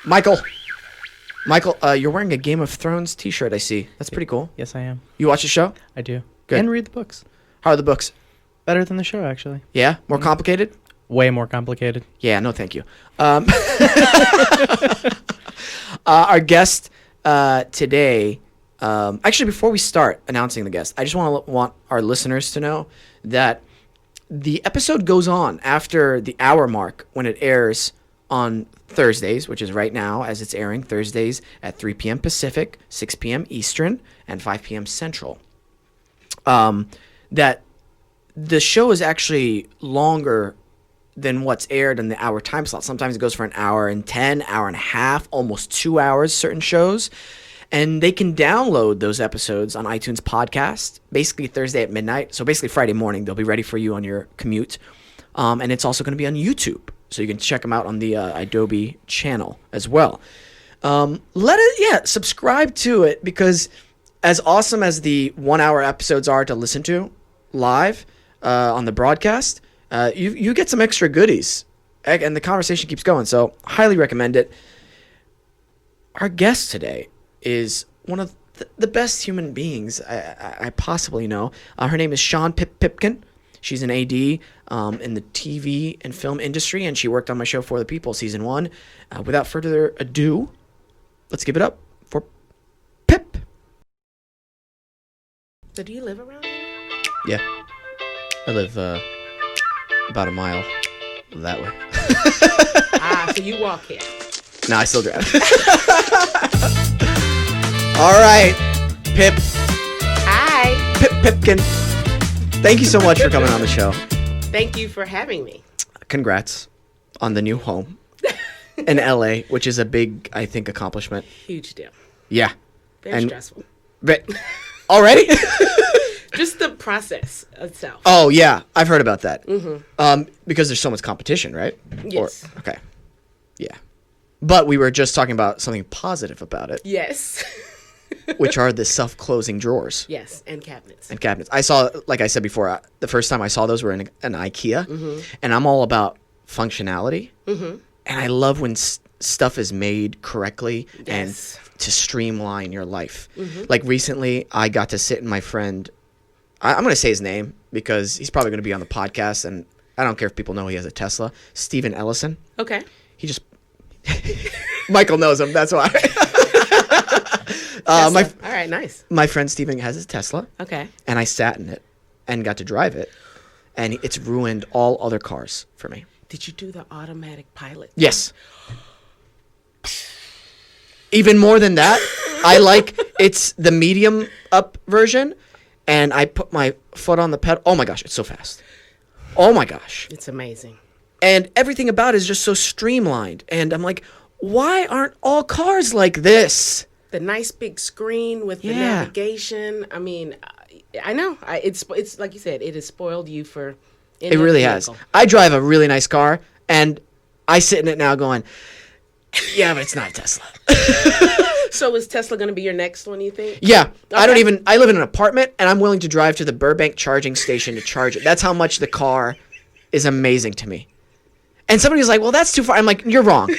Michael, you're wearing a Game of Thrones t-shirt, I see. That's pretty cool. Yes, I am. You watch the show? I do. Good. And read the books. How are the books? Better than the show, actually. Yeah? More complicated? Way more complicated. Yeah, no thank you. Our guest today, actually before we start announcing the guest, I just want our listeners to know that the episode goes on after the hour mark when it airs on Thursdays, which is right now as it's airing, Thursdays at 3 p.m. Pacific, 6 p.m. Eastern, and 5 p.m. Central. That the show is actually longer than what's aired in the hour time slot. Sometimes it goes for an hour and 10, hour and a half, almost 2 hours, certain shows. And they can download those episodes on iTunes podcast, basically Thursday at midnight. So basically Friday morning, they'll be ready for you on your commute. And it's also going to be on YouTube. So you can check them out on the Adobe channel as well. Subscribe to it, because as awesome as the 1 hour episodes are to listen to live on the broadcast, you get some extra goodies, and the conversation keeps going. So highly recommend it. Our guest today is one of the best human beings I possibly know. Her name is Shawn Pip Pipkin. She's an AD in the TV and film industry, and she worked on my show For the People, Season 1. Without further ado, let's give it up for Pip. So do you live around here? Yeah. I live about a mile that way. So you walk here. No, I still drive. All right, Pip. Hi. Pip Pipkin. Thank you so much for coming on the show. Thank you for having me. Congrats on the new home in LA, which is a big, I think, accomplishment. Huge deal. Yeah. Very stressful. But already? Just the process itself. Oh, yeah. I've heard about that. Mm-hmm. Because there's so much competition, right? Yes. Okay. Yeah. But we were just talking about something positive about it. Yes. Which are the self-closing drawers. Yes, and cabinets. And cabinets. I saw, like I said before, the first time I saw those were in an IKEA. And I'm all about functionality. And I love when stuff is made correctly and to streamline your life. Like recently, I got to sit in my friend... I'm going to say his name because he's probably going to be on the podcast, and I don't care if people know he has a Tesla. Steven Ellison. Okay. He just... Michael knows him, that's why. All right, nice. My friend Steven has his Tesla. Okay. And I sat in it and got to drive it, and it's ruined all other cars for me. Did you do the automatic pilot? Yes. Even more than that, it's the medium up version, and I put my foot on the pedal. Oh my gosh, it's so fast. Oh my gosh. It's amazing. And everything about it is just so streamlined. And I'm like, why aren't all cars like this? The nice big screen with the navigation. I mean, I know. It's like you said, it has spoiled you for... It really has. I drive a really nice car, and I sit in it now going, yeah, but it's not a Tesla. So is Tesla going to be your next one, you think? Yeah. Okay. I live in an apartment, and I'm willing to drive to the Burbank charging station to charge it. That's how much the car is amazing to me. And somebody's like, well, that's too far. I'm like, you're wrong.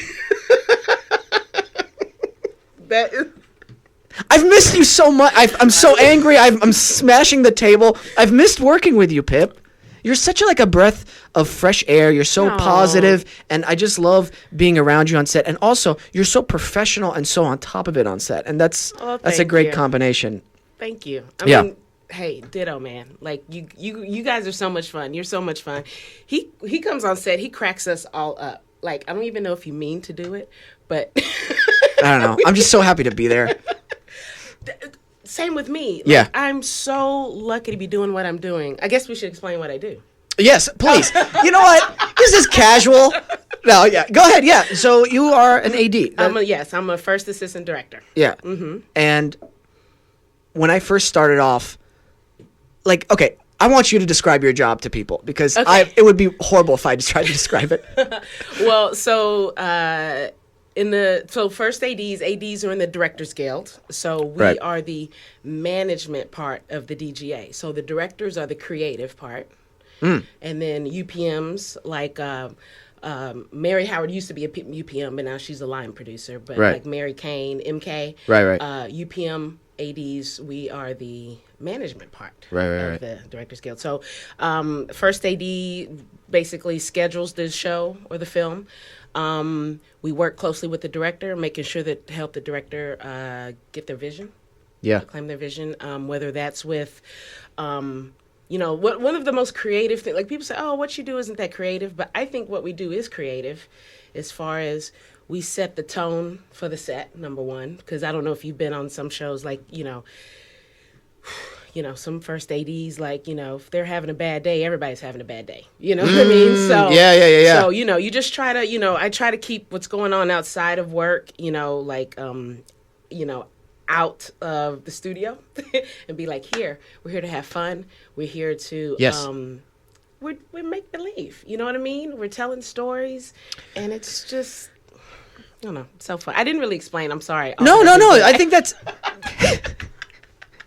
I've missed you so much. I'm so angry. I'm smashing the table. I've missed working with you, Pip. You're such a breath of fresh air. You're so positive, and I just love being around you on set. And also, you're so professional and so on top of it on set, and that's a great combination. Thank you. I mean, hey, ditto, man. Like you guys are so much fun. You're so much fun. He comes on set. He cracks us all up. Like, I don't even know if you mean to do it, but I don't know. I'm just so happy to be there. Same with me. Like, yeah. I'm so lucky to be doing what I'm doing. I guess we should explain what I do. Yes, please. You know what? This is casual. No, yeah. Go ahead. Yeah. So you are an AD. I'm a first assistant director. Yeah. And when I first started off, okay, I want you to describe your job to people because it would be horrible if I just tried to describe it. Well, so first ADs are in the Directors Guild. So we are the management part of the DGA. So the directors are the creative part. And then UPMs like Mary Howard used to be a UPM, but now she's a line producer. But Right. like Mary Kane, MK, Right. UPM ADs, we are the management part Right. of the Directors Guild. So first AD basically schedules the show or the film. We work closely with the director, making sure that help the director get their vision. Yeah. Claim their vision, whether that's with, one of the most creative things, like people say, oh, what you do isn't that creative, but I think what we do is creative as far as we set the tone for the set, number one, because I don't know if you've been on some shows like, some first ADs, like, if they're having a bad day, everybody's having a bad day. You know what I mean? So, yeah. So, you just try to, I try to keep what's going on outside of work, out of the studio and be like, we're here to have fun. We're here to, yes. We're make believe. You know what I mean? We're telling stories, and it's just, I don't know, so fun. I didn't really explain. I'm sorry. No. I think that's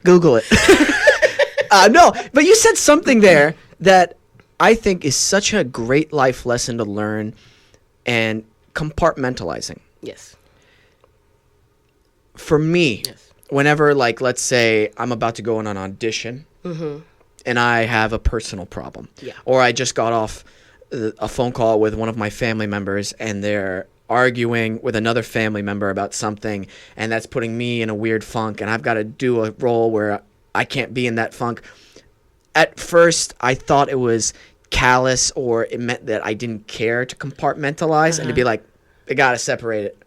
Google it. No, but you said something there that I think is such a great life lesson to learn, and compartmentalizing. Yes. For me, Yes. whenever, like, let's say I'm about to go on an audition, and I have a personal problem, or I just got off a phone call with one of my family members, and they're arguing with another family member about something, and that's putting me in a weird funk, and I've got to do a role where I can't be in that funk. At first, I thought it was callous, or it meant that I didn't care to compartmentalize and to be like, I got to separate it.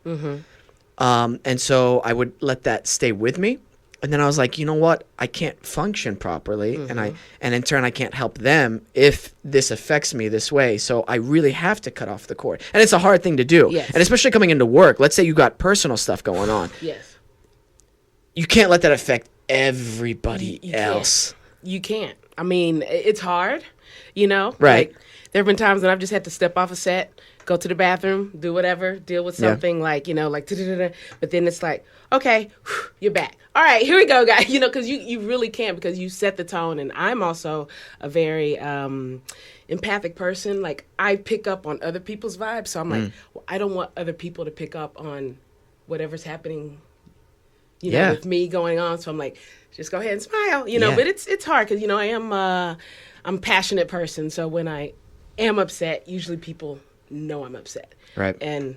And so I would let that stay with me. And then I was like, you know what? I can't function properly. And in turn, I can't help them if this affects me this way. So I really have to cut off the cord. And it's a hard thing to do. Yes. And especially coming into work. Let's say you got personal stuff going on. Yes. You can't let that affect everybody else. You can't. I mean, it's hard, Right. Like, there have been times when I've just had to step off a set, go to the bathroom, do whatever, deal with something like, but then it's like, okay, you're back. All right, here we go, guys. Because you really can't, because you set the tone. And I'm also a very empathic person. Like, I pick up on other people's vibes. So I'm like, well, I don't want other people to pick up on whatever's happening, with me going on. So I'm like, just go ahead and smile, But it's hard because, I'm a passionate person. So when I am upset, usually people know I'm upset. Right. And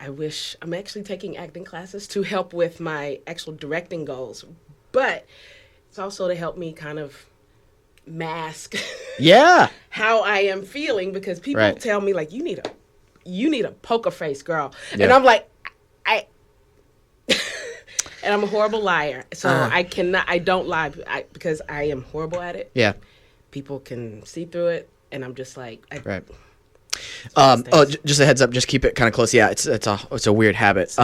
I'm actually taking acting classes to help with my actual directing goals, but it's also to help me kind of mask how I am feeling, because people tell me, like, you need a poker face, girl. And I'm like, and I'm a horrible liar. So I don't lie because I am horrible at it. Yeah. People can see through it, and I'm just like, right. Just a heads up, just keep it kind of close. Yeah, it's a weird habit.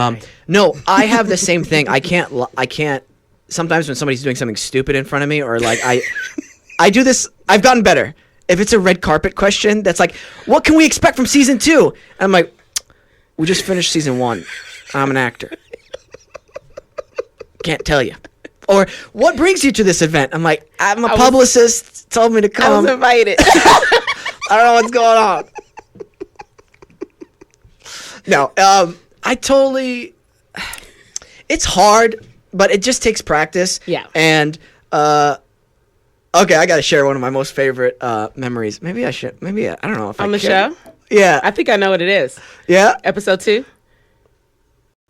No, I have the same thing. I can't. Sometimes when somebody's doing something stupid in front of me, or like I do this. I've gotten better. If it's a red carpet question, that's like, what can we expect from season 2? I'm like, we just finished season 1. I'm an actor. Can't tell you. Or, what brings you to this event? I'm like, I'm a publicist. Told me to come. I was invited. I don't know what's going on. No, I totally. It's hard, but it just takes practice. Yeah. And okay, I got to share one of my most favorite memories. Maybe I should. Maybe I don't know if on I the should. show. Yeah. I think I know what it is. Yeah. Episode 2.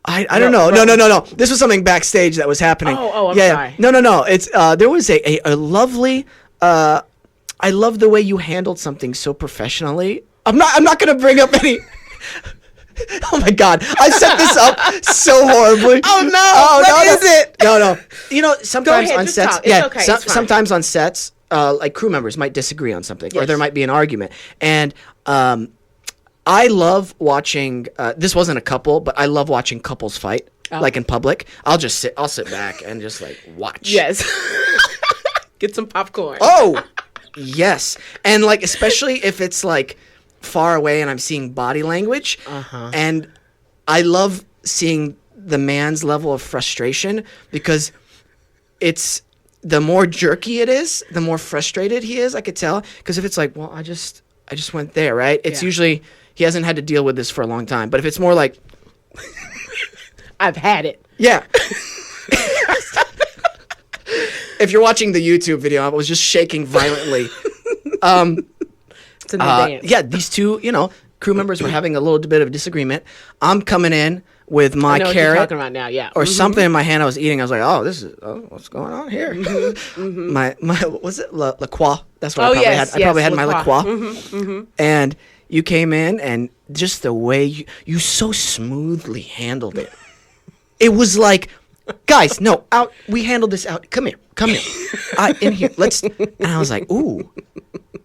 I don't know. No. This was something backstage that was happening. Oh, I'm sorry. No. It's there was a lovely. I love the way you handled something so professionally. I'm not gonna bring up any. Oh my God! I set this up so horribly. Oh no! What is it? No. Sometimes ahead, on just sets, talk. It's okay, it's fine. sometimes on sets, like crew members might disagree on something, or Yes. there might be an argument, and I love watching. This wasn't a couple, but I love watching couples fight, like in public. I'll sit back and just like watch. Yes. Get some popcorn. Oh, yes, and like especially if it's like far away and I'm seeing body language, and I love seeing the man's level of frustration, because it's the more jerky it is, the more frustrated he is. I could tell, because if it's like, well, I just went there, right? It's usually he hasn't had to deal with this for a long time. But if it's more like, I've had it. yeah. If you're watching the YouTube video, I was just shaking violently. It's a new dance. Yeah, these two, crew members were having a little bit of a disagreement. I'm coming in with my I know what you're carrot talking about now, yeah. or something in my hand I was eating. I was like, what's going on here? My was it La Croix? That's what I probably had. I probably had my La Croix. And you came in, and just the way you so smoothly handled it. It was like, guys, no, out. We handled this out. Come here. In here. And I was like, ooh,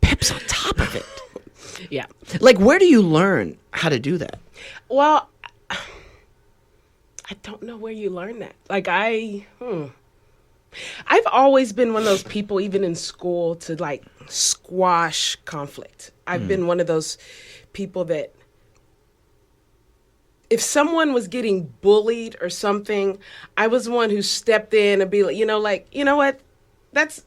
Pip's on top of it. Yeah. Like, where do you learn how to do that? Well, I don't know where you learn that. Like, I've always been one of those people, even in school, to like squash conflict. I've been one of those people that if someone was getting bullied or something, I was one who stepped in and be like, you know what?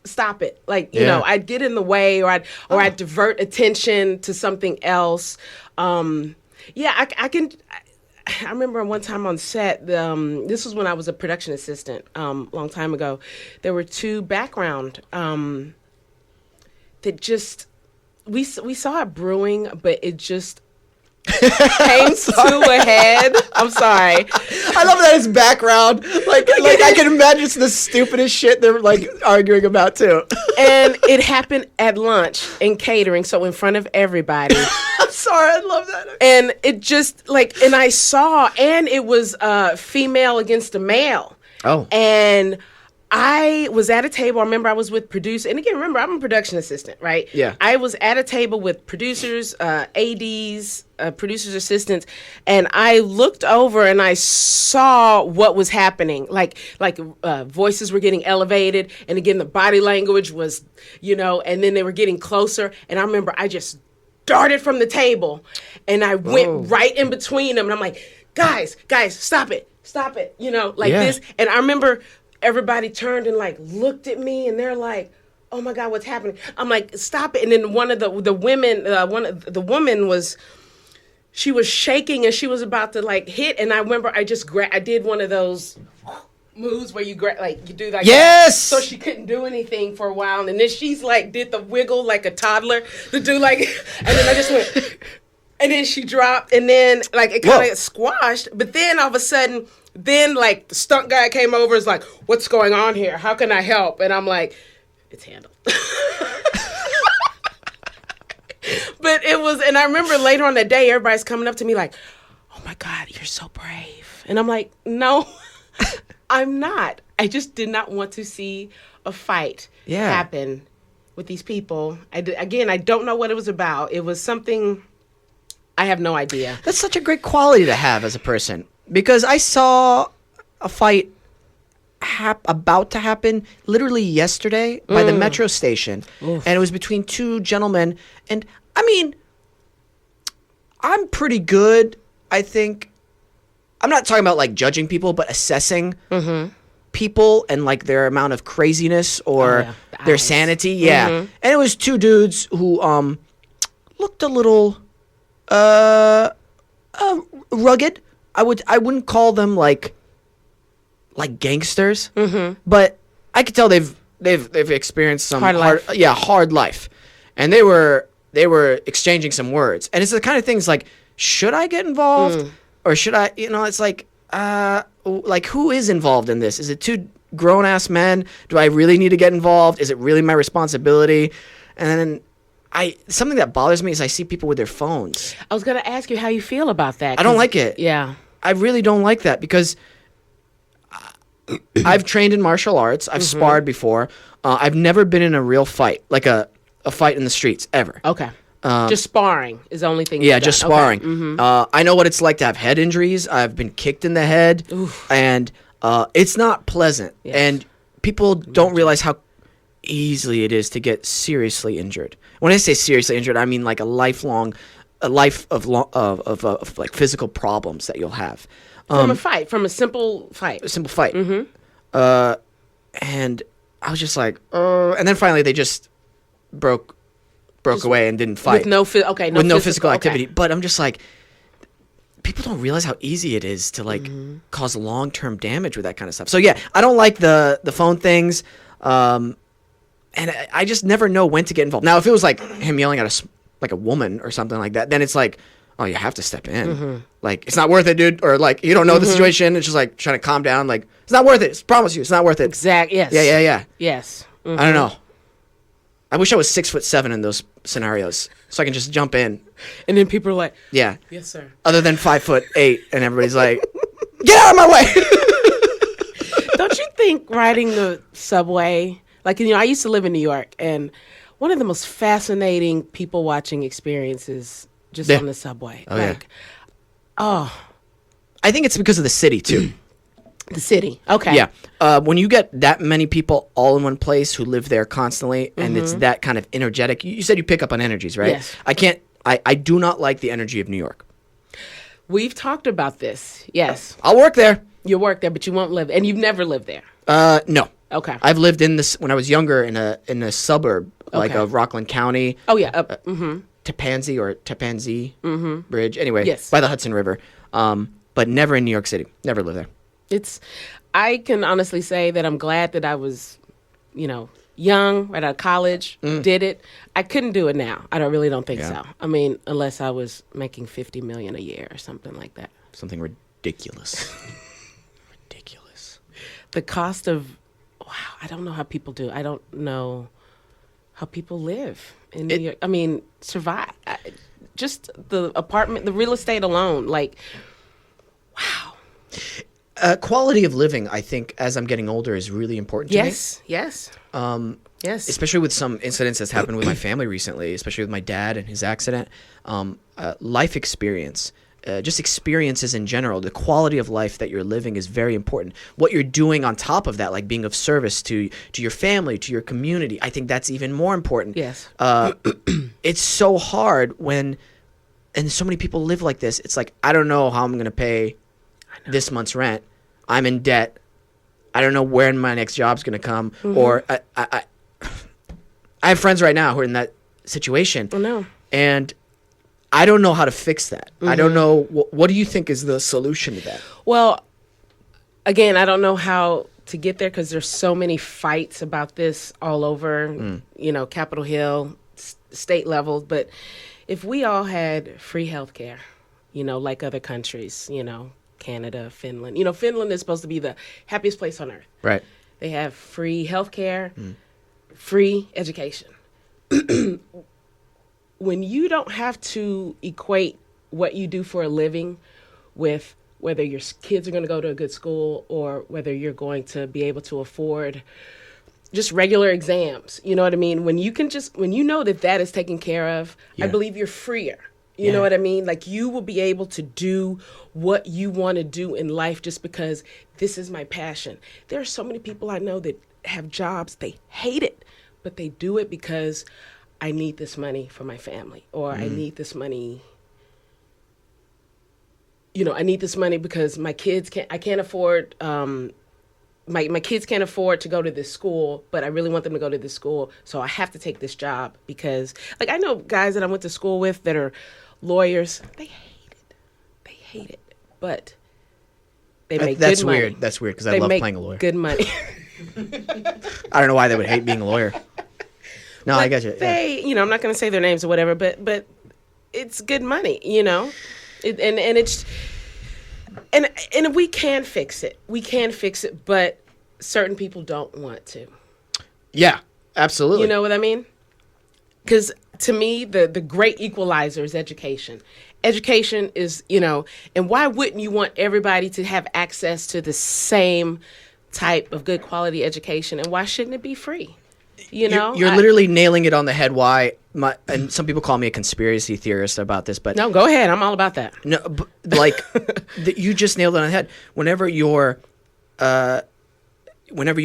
Stop it. Like, you know, I'd get in the way, or I'd divert attention to something else. I remember one time on set, this was when I was a production assistant, long time ago. There were two background that just we saw it brewing, but it just came to a head. I'm sorry. I love that it's background. Like I can imagine it's the stupidest shit they're like arguing about too. And it happened at lunch in catering, so in front of everybody. I'm sorry, I love that. And it just and I saw, and it was female against a male. Oh. And I was at a table. I remember I was with producers. And again, remember, I'm a production assistant, right? Yeah. I was at a table with producers, ADs, producers' assistants. And I looked over and I saw what was happening. Like voices were getting elevated. And again, the body language was, and then they were getting closer. And I remember I just darted from the table. And I went right in between them. And I'm like, guys, stop it. This. And I remember everybody turned and like looked at me, and they're like, "Oh my God, what's happening?" I'm like, "Stop it!" And then one of the women, the woman was shaking, and she was about to like hit, and I remember I did one of those moves where you you do like yes, that. So she couldn't do anything for a while, and then she's like did the wiggle like a toddler to do like, and then I just went. And then she dropped, and then like it kind of squashed. But then all of a sudden, like the stunt guy came over, is like, "What's going on here? How can I help?" And I'm like, "It's handled." But it was, and I remember later on that day, everybody's coming up to me like, "Oh my God, you're so brave," and I'm like, "No, I'm not. I just did not want to see a fight happen with these people." I don't know what it was about. It was something. I have no idea. That's such a great quality to have as a person, because I saw a fight about to happen literally yesterday by the metro station. Oof. And it was between two gentlemen. And I mean, I'm pretty good, I think. I'm not talking about like judging people, but assessing people and like their amount of craziness or their sanity. Yeah. And it was two dudes who looked a little rugged. I wouldn't call them like gangsters, but I could tell they've experienced some hard life, and they were exchanging some words, and it's the kind of things like, should I get involved or should I? It's like who is involved in this? Is it two grown ass men? Do I really need to get involved? Is it really my responsibility? And then something that bothers me is I see people with their phones. I was going to ask you how you feel about that. I don't like it. Yeah. I really don't like that, because I've trained in martial arts. I've sparred before. I've never been in a real fight, like a fight in the streets, ever. Okay. Just sparring is the only thing. Yeah, just sparring. Okay. I know what it's like to have head injuries. I've been kicked in the head. Oof. And it's not pleasant. Yes. And people don't realize how easily it is to get seriously injured. When I say seriously injured, I mean like a life of like physical problems that you'll have from a simple fight. And I was just like, and then finally they just broke broke away and didn't fight. With no physical activity. But I'm just like, people don't realize how easy it is to like cause long-term damage with that kind of stuff. So yeah, I don't like the phone things. And I just never know when to get involved. Now, if it was like him yelling at a woman or something like that, then it's like, oh, you have to step in. Like, it's not worth it, dude. Or like, you don't know the situation. It's just like trying to calm down. Like, it's not worth it. I promise you, it's not worth it. Exactly. Yes. Yeah. Yes. I don't know. I wish I was 6'7" in those scenarios, so I can just jump in. And then people are like, yeah, yes, sir. Other than 5'8", and everybody's like, get out of my way. Don't you think riding the subway, like, I used to live in New York, and one of the most fascinating people watching experiences just on the subway. I think it's because of the city too. The city. Okay. Yeah. When you get that many people all in one place who live there constantly, and it's that kind of energetic, you said you pick up on energies, right? Yes. I do not like the energy of New York. We've talked about this. Yes. I'll work there. You work there, but you won't live, and you've never lived there. No. Okay. I've lived in this when I was younger in a suburb like of Rockland County. Oh yeah. Tapansi Bridge. Anyway, yes. By the Hudson River. But never in New York City. Never lived there. I can honestly say that I'm glad that I was, young, right out of college, did it. I couldn't do it now. I really don't think so. I mean, unless I was making $50 million a year or something like that. Something ridiculous. Ridiculous. The cost of, I don't know how people do. I don't know how people live in New York. I mean, survive. Just the apartment, the real estate alone, like, wow. Quality of living, I think, as I'm getting older, is really important to me. Yes. Yes. Especially with some incidents that's happened with my family recently, especially with my dad and his accident. Life experience, just experiences in general, the quality of life that you're living is very important. What you're doing on top of that, like being of service to your family, to your community, I think that's even more important. Yes. It's so hard and so many people live like this. It's like, I don't know how I'm going to pay this month's rent. I'm in debt. I don't know where my next job's going to come. Or I have friends right now who are in that situation. Oh, no. And I don't know how to fix that. I don't know. What do you think is the solution to that? Well, again, I don't know how to get there because there's so many fights about this all over, Capitol Hill, state level. But if we all had free health care, like other countries, Canada, Finland. Finland is supposed to be the happiest place on earth. Right. They have free healthcare, free education. When you don't have to equate what you do for a living with whether your kids are going to go to a good school or whether you're going to be able to afford just regular exams, you know what I mean? When you know that is taken care of, I believe you're freer. You know what I mean? Like, you will be able to do what you want to do in life just because this is my passion. There are so many people I know that have jobs, they hate it, but they do it because I need this money for my family, or I need this money. I need this money because my kids can't afford, my kids can't afford to go to this school, but I really want them to go to this school, so I have to take this job because, like, I know guys that I went to school with that are lawyers. They hate it, but they make good money. That's weird because I love playing a lawyer. Good money. I don't know why they would hate being a lawyer. No, I get you. I'm not going to say their names or whatever, but it's good money, and it's. And we can fix it. We can fix it, but certain people don't want to. Yeah, absolutely. You know what I mean? Because to me, the great equalizer is education. Education is, and why wouldn't you want everybody to have access to the same type of good quality education? And why shouldn't it be free? You're literally nailing it on the head. Why? And some people call me a conspiracy theorist about this, but no, go ahead. I'm all about that. No, you just nailed it on the head. Whenever you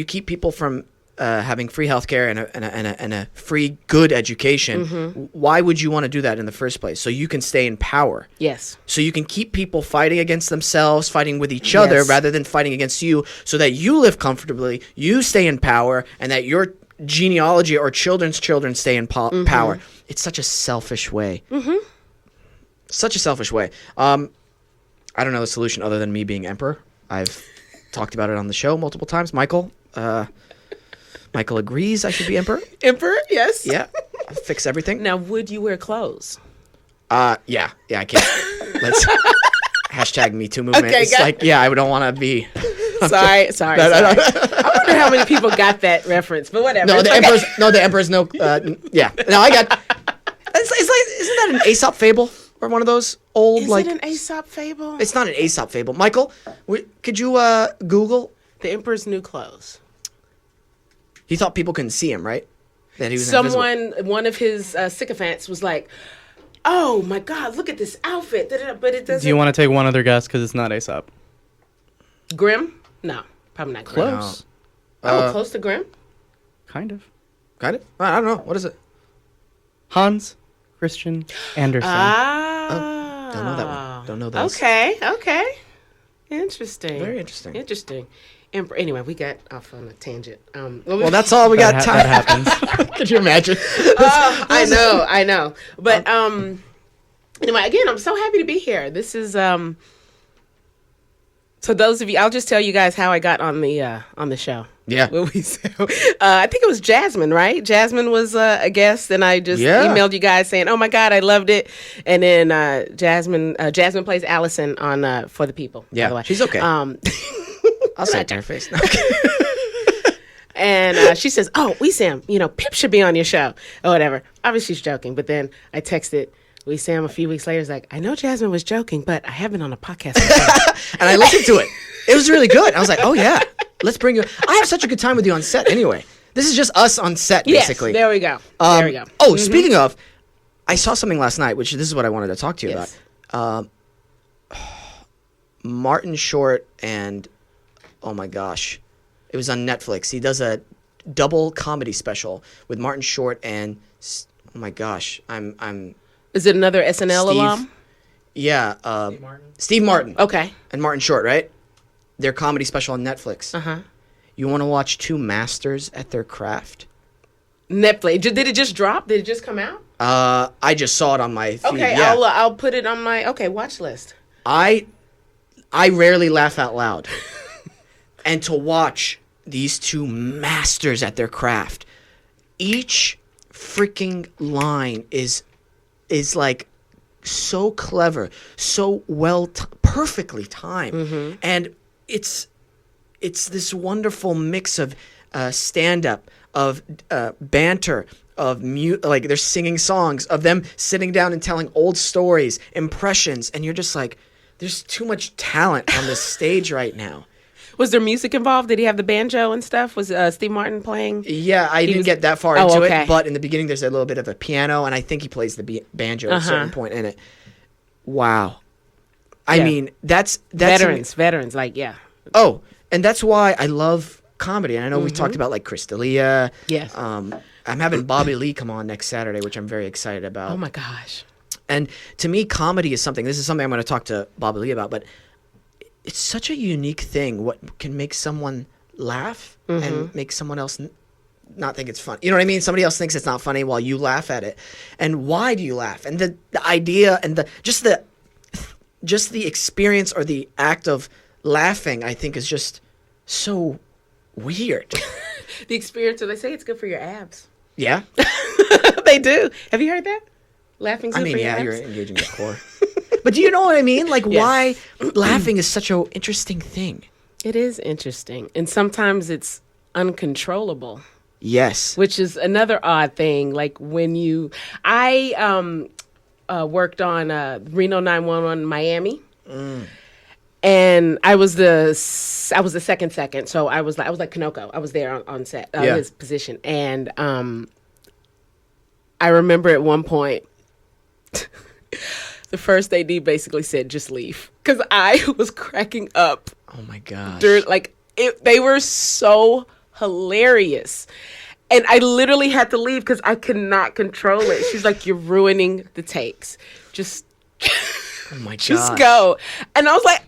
keep people from having free healthcare and a free good education, why would you want to do that in the first place? So you can stay in power. Yes. So you can keep people fighting against themselves, fighting with each other, rather than fighting against you, so that you live comfortably, you stay in power, and that your genealogy or children's children stay in power. It's such a selfish way. Such a selfish way. I don't know the solution other than me being emperor. I've talked about it on the show multiple times. Michael agrees I should be emperor. Emperor, yes. Yeah, I'll fix everything. Now, would you wear clothes? Yeah, I can't. Let's hashtag Me Too movement. Okay, It's like, yeah, I don't want to be. Sorry. I wonder how many people got that reference, but whatever. No, the emperor's no. Yeah, no, I got. It's like, isn't that an Aesop fable or one of those old Is like? it an Aesop fable? It's not an Aesop fable. Michael, could you Google? The Emperor's New Clothes. He thought people couldn't see him, right? That he was invisible. One of his sycophants was like, "Oh my God, look at this outfit!" But it doesn't. Do you want to take one other guess? Because it's not Aesop. Grimm? No, probably not Grimm. Close. Close to Grimm. Kind of. Kind of. I don't know. What is it? Hans Christian Andersen. Don't know that one. Don't know those. Okay. Interesting. Very interesting. Anyway, we got off on a tangent. Well, that's all we got time. That happens. Could you imagine? I know. But anyway, again, I'm so happy to be here. This is so those of you, I'll just tell you guys how I got on the show. Yeah. I think it was Jasmine, right? Jasmine was a guest, and I just emailed you guys saying, "Oh my God, I loved it." And then Jasmine plays Allison on For the People. Yeah, by the way. she's okay. I'll say it to her face. No. And she says, "Oh, Wesam, Pip should be on your show," or whatever. Obviously, she's joking. But then I texted Wesam a few weeks later. It's like, "I know Jasmine was joking, but I have been on a podcast." And I listened to it. It was really good. I was like, "Oh yeah, let's bring you." I have such a good time with you on set. Anyway, this is just us on set, basically. There we go. Oh, speaking of, I saw something last night, which this is what I wanted to talk to you about. Martin Short and oh my gosh, it was on Netflix. He does a double comedy special with Martin Short and oh my gosh, I'm. Is it another SNL alum? Yeah, Steve Martin. Okay. And Martin Short, right? Their comedy special on Netflix. You want to watch two masters at their craft? Netflix. Did it just drop? Did it just come out? I just saw it on my feed. Okay, yeah. I'll put it on my watch list. I rarely laugh out loud. And to watch these two masters at their craft, each freaking line is like so clever, so perfectly timed, and it's this wonderful mix of stand-up, of banter, of like they're singing songs, of them sitting down and telling old stories, impressions, and you're just like, there's too much talent on this stage right now. Was there music involved? Did he have the banjo and stuff? Was Steve Martin playing? Yeah, I didn't get that far into it, but in the beginning there's a little bit of a piano, and I think he plays the banjo at a certain point in it. Wow. I mean, that's veterans, like, yeah. Oh, and that's why I love comedy. And I know we've talked about like Chris D'Elia. Yes. I'm having Bobby Lee come on next Saturday, which I'm very excited about. Oh my gosh. And to me, comedy is something. This is something I'm going to talk to Bobby Lee about, but it's such a unique thing. What can make someone laugh and make someone else not think it's funny? You know what I mean? Somebody else thinks it's not funny while you laugh at it. And why do you laugh? And the idea and just the experience or the act of laughing, I think, is just so weird. The experience, so they say it's good for your abs. Yeah? They do. Have you heard that? Laughing's good for your abs? You're engaging your core. But do you know what I mean? Like, why laughing is such an interesting thing. It is interesting. And sometimes it's uncontrollable. Yes. Which is another odd thing. Like when I worked on Reno 911 Miami. And I was the second. So I was like Kanoko. I was there on set, his position. And I remember at one point, the first AD basically said, "Just leave," because I was cracking up. Oh my gosh! They were so hilarious, and I literally had to leave because I could not control it. She's like, "You're ruining the takes. Just, oh my gosh. Just go." And I was like,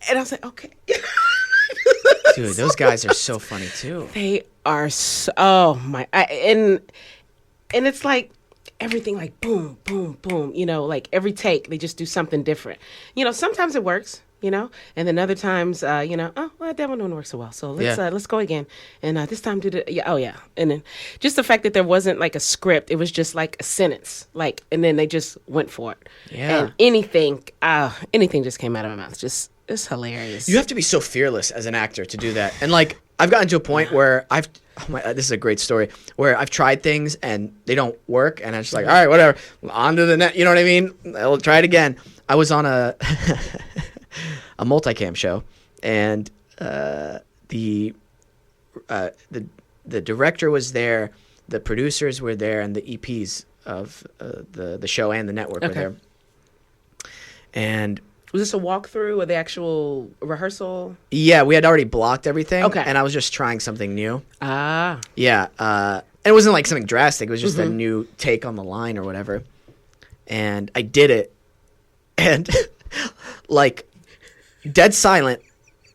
and I was like, "Okay." Dude, those guys are so funny too. They are so, oh my, and it's like everything like boom, boom, boom, like every take, they just do something different. Sometimes it works, and then other times, oh, well, that one didn't work so well. So let's go again. And this time do the, yeah, oh yeah. And then just the fact that there wasn't like a script, it was just like a sentence, like, and then they just went for it. Yeah. And anything just came out of my mouth. Just, it's hilarious. You have to be so fearless as an actor to do that. And like, I've gotten to a point where this is a great story, where I've tried things and they don't work. And I'm just like, all right, whatever, on to the net. You know what I mean? I'll try it again. I was on a multicam show, and the director was there, the producers were there, and the EPs of the show and the network were there. And was this a walkthrough or the actual rehearsal? Yeah, we had already blocked everything. Okay. And I was just trying something new. Ah. Yeah. And it wasn't like something drastic. It was just a new take on the line or whatever. And I did it. And like dead silent,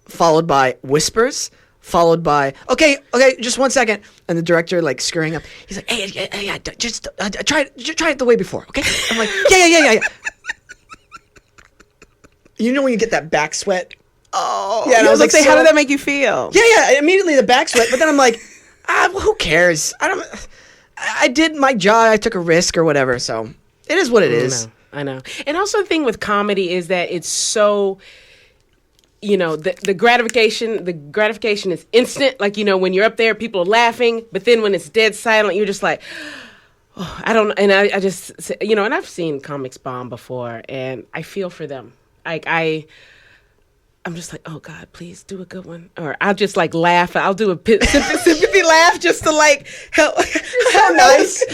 followed by whispers, followed by, okay, just 1 second. And the director like scurrying up. He's like, hey, just try it the way before, okay? I'm like, yeah. You know when you get that back sweat? Oh, yeah. And I was like, how did that make you feel? Yeah. Immediately the back sweat, but then I'm like, well, who cares? I did my job. I took a risk or whatever. So it is what it is. I know. And also the thing with comedy is that it's so, the gratification is instant. Like, when you're up there, people are laughing, but then when it's dead silent, you're just like, oh, I don't. And I just, and I've seen comics bomb before, and I feel for them. Like I'm just like, oh God, please do a good one. Or I'll just like laugh. I'll do a sympathy laugh just to like help. How nice.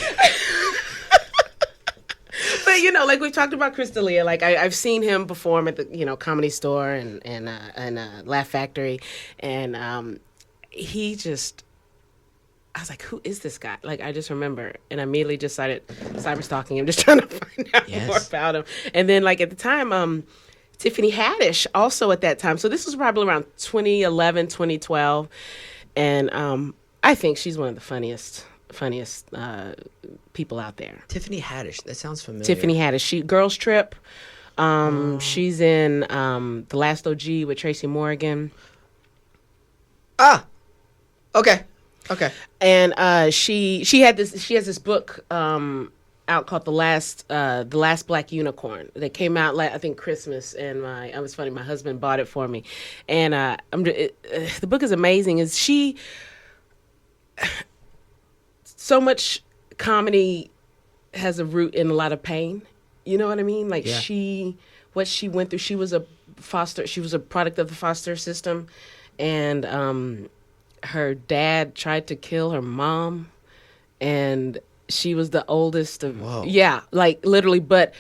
But like we talked about Chris D'Elia, like I've seen him perform at the Comedy Store and Laugh Factory, and he just. I was like, who is this guy? Like, I just remember, and I immediately just started cyber-stalking him, just trying to find out more about him. And then, like, at the time, Tiffany Haddish also at that time. So this was probably around 2011, 2012. And I think she's one of the funniest people out there. Tiffany Haddish, that sounds familiar. Tiffany Haddish, Girls Trip. She's in The Last OG with Tracy Morgan. Ah, okay. And she has this book out called The Last Black Unicorn that came out I think Christmas, and it was funny, my husband bought it for me, and the book is amazing. So much comedy has a root in a lot of pain, you know what I mean? Like what she went through. She was a product of the foster system, and her dad tried to kill her mom, and she was the oldest of, like literally, but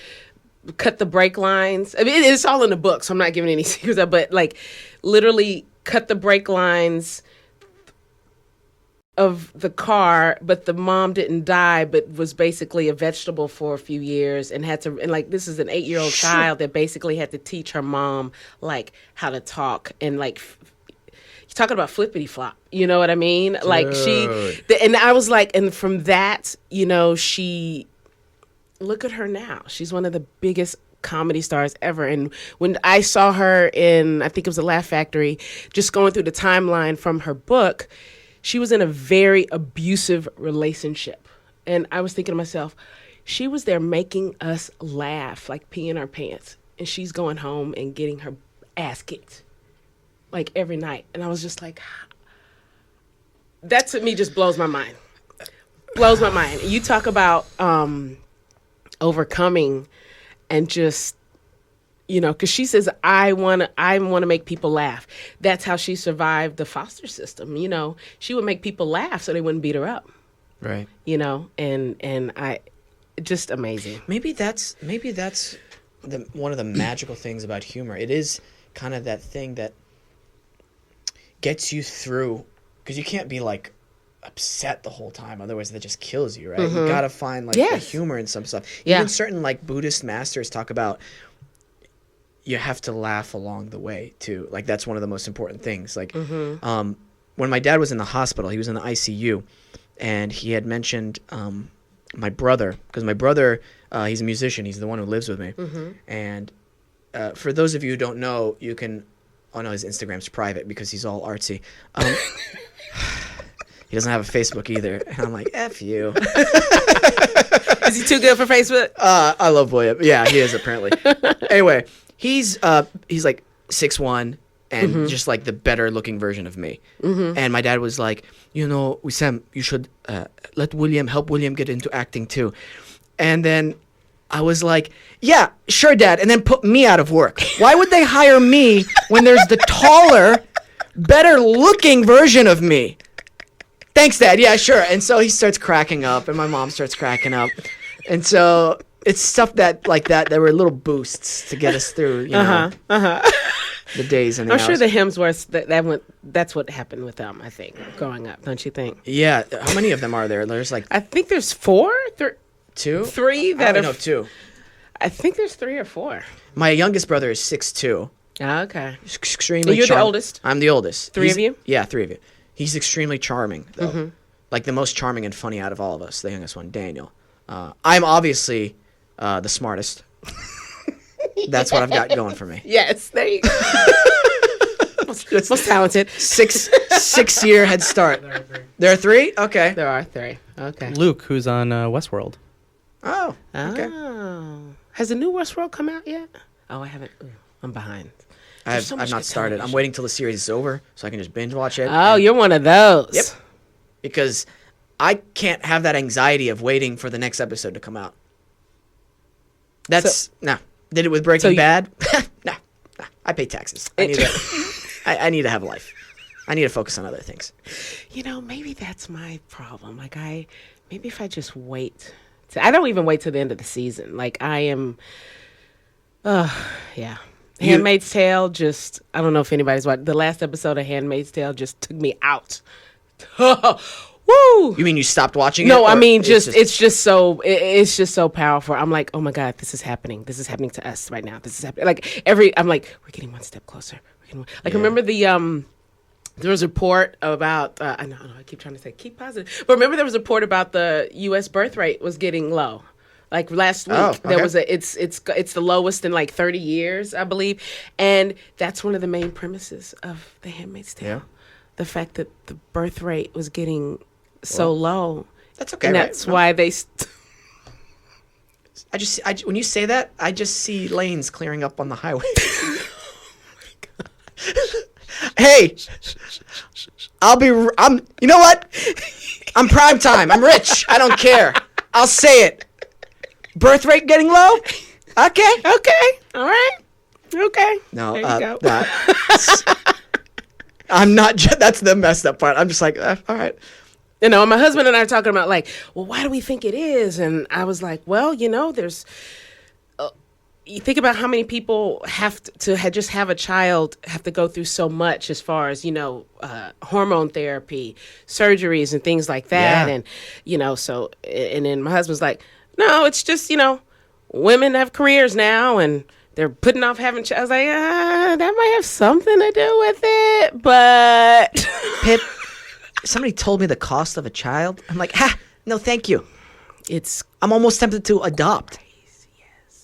cut the brake lines. I mean, it's all in the book, so I'm not giving any secrets, but like literally cut the brake lines of the car, but the mom didn't die, but was basically a vegetable for a few years, and like, this is an 8-year-old child that basically had to teach her mom like how to talk, and like, talking about flippity flop, you know what I mean? Dude. Like and I was like, and from that, she, look at her now. She's one of the biggest comedy stars ever. And when I saw her in, I think it was the Laugh Factory, just going through the timeline from her book, she was in a very abusive relationship. And I was thinking to myself, she was there making us laugh, like peeing our pants. And she's going home and getting her ass kicked. Like every night. And I was just like, that to me just blows my mind. Blows my mind. You talk about overcoming and just, because she says, I want to make people laugh. That's how she survived the foster system. She would make people laugh so they wouldn't beat her up. Right. And I, just amazing. Maybe that's one of the magical things about humor. It is kind of that thing that gets you through, because you can't be like upset the whole time, otherwise that just kills you, right? You gotta find like the humor in some stuff. Even certain like Buddhist masters talk about you have to laugh along the way too. Like that's one of the most important things. Like when my dad was in the hospital, he was in the ICU, and he had mentioned my brother, because my brother, he's a musician. He's the one who lives with me. And for those of you who don't know, you can. Oh no, his Instagram's private because he's all artsy. He doesn't have a Facebook either, and I'm like, F you. Is he too good for Facebook? I love William. Yeah, he is apparently. Anyway, he's like 6'1" and just like the better looking version of me. And my dad was like, Wesam, you should help William get into acting too. And then I was like, yeah, sure, Dad. And then put me out of work. Why would they hire me when there's the taller, better looking version of me? Thanks, Dad. Yeah, sure. And so he starts cracking up, and my mom starts cracking up. And so it's stuff that were little boosts to get us through, the days and the I'm hours. sure the Hemsworths, that's what happened with them, I think, growing up, don't you think? Yeah. How many of them are there? There's like I think there's 4? 2? 3 I that only are... know 2. I think there's 3 or 4. My youngest brother is 6'2". Oh, okay. He's extremely You're the charming. oldest? I'm the oldest. 3 of you? Yeah, 3 of you. He's extremely charming, though. Like the most charming and funny out of all of us, the youngest one, Daniel. I'm obviously the smartest. That's what I've got going for me. Yes, there you go. most talented. 6-year head start. There are 3? Okay. There are 3. Okay. Luke, who's on Westworld. Oh, okay. Oh. Has the new Westworld come out yet? Oh, I haven't. I'm behind. I've not started. I'm waiting till the series is over so I can just binge watch it. Oh, you're one of those. Yep. Because I can't have that anxiety of waiting for the next episode to come out. That's no. Did it with Breaking Bad? No. I pay taxes. I need to have a life. I need to focus on other things. Maybe that's my problem. Maybe if I just wait. I don't even wait till the end of the season. Like I am. Yeah. Handmaid's Tale I don't know if anybody's watched. The last episode of Handmaid's Tale just took me out. Woo! You mean you stopped watching it? No, I mean it's just so powerful. I'm like, oh my God, this is happening. This is happening to us right now. This is happening. I'm like, we're getting one step closer. Remember there was a report about I know I keep trying to say keep positive, but remember there was a report about the U.S. birth rate was getting low. Like last week, there was it's the lowest in like 30 years, I believe, and that's one of the main premises of The Handmaid's Tale. Yeah. The fact that the birth rate was getting so low. That's okay. And that's why they. When you say that, I just see lanes clearing up on the highway. Hey, I'm. You know what? I'm prime time. I'm rich. I don't care. I'll say it. Birth rate getting low? Okay. All right. Okay. No, there you go. I'm not. That's the messed up part. I'm just like, all right. And my husband and I are talking about like, well, why do we think it is? And I was like, well, there's. You think about how many people have to just have a child, have to go through so much as far as hormone therapy, surgeries, and things like that, and so and then my husband's like, no, it's just women have careers now and they're putting off having children. I was like, that might have something to do with it, but Pip, somebody told me the cost of a child. I'm like, no, thank you. I'm almost tempted to adopt.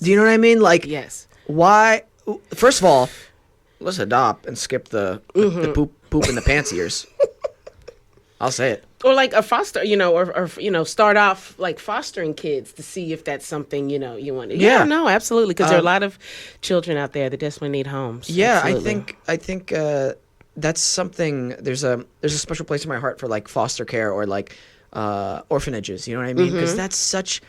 Do you know what I mean? Like, yes. Why? First of all, let's adopt and skip the poop in the pants years. I'll say it. Or like a foster, or start off like fostering kids to see if that's something, you want to. Yeah, no, absolutely. Because there are a lot of children out there that desperately need homes. Yeah, absolutely. I think that's something. There's a special place in my heart for like foster care or like orphanages. You know what I mean? Because that's such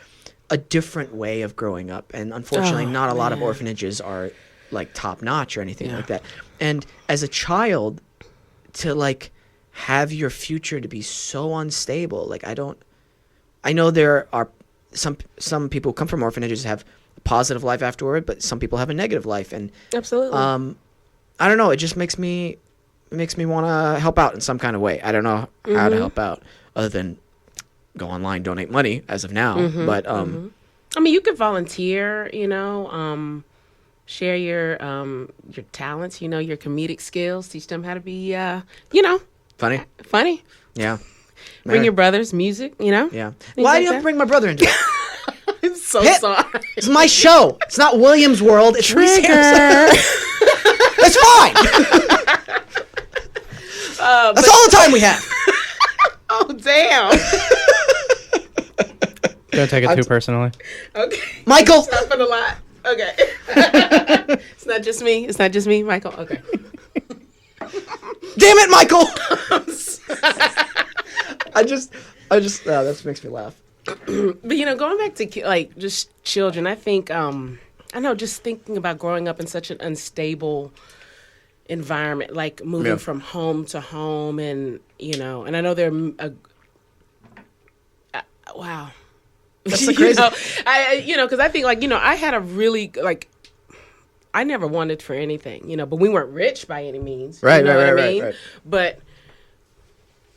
a different way of growing up, and unfortunately, not a lot of orphanages are like top notch or anything like that. And as a child, to like have your future to be so unstable, like I know there are some people who come from orphanages have a positive life afterward, but some people have a negative life, and absolutely, I don't know. It just makes me want to help out in some kind of way. I don't know how to help out other than go online, donate money as of now. But I mean, you could volunteer, share your talents, your comedic skills, teach them how to be, Funny. Funny. Yeah. Bring your brothers, music, you know? Yeah. Things Why like do you have that. to bring my brother into it? I'm so Hit. sorry. It's my show. It's not William's world. It's Weesam's. It's fine. That's all the time we have. Oh, damn. Don't take it too personally. Okay. Michael. Stopping a lot. Okay. It's not just me. It's not just me, Michael. Okay. Damn it, Michael. I just, that makes me laugh. But, you know, going back to, like, just children, I think, I know, just thinking about growing up in such an unstable environment, like moving from home to home, and, you know, and I know wow. That's the crazy. Because I think, like, you know, I had a really, like, I never wanted for anything, you know, but we weren't rich by any means. Right, you know right, what right, I mean? right. But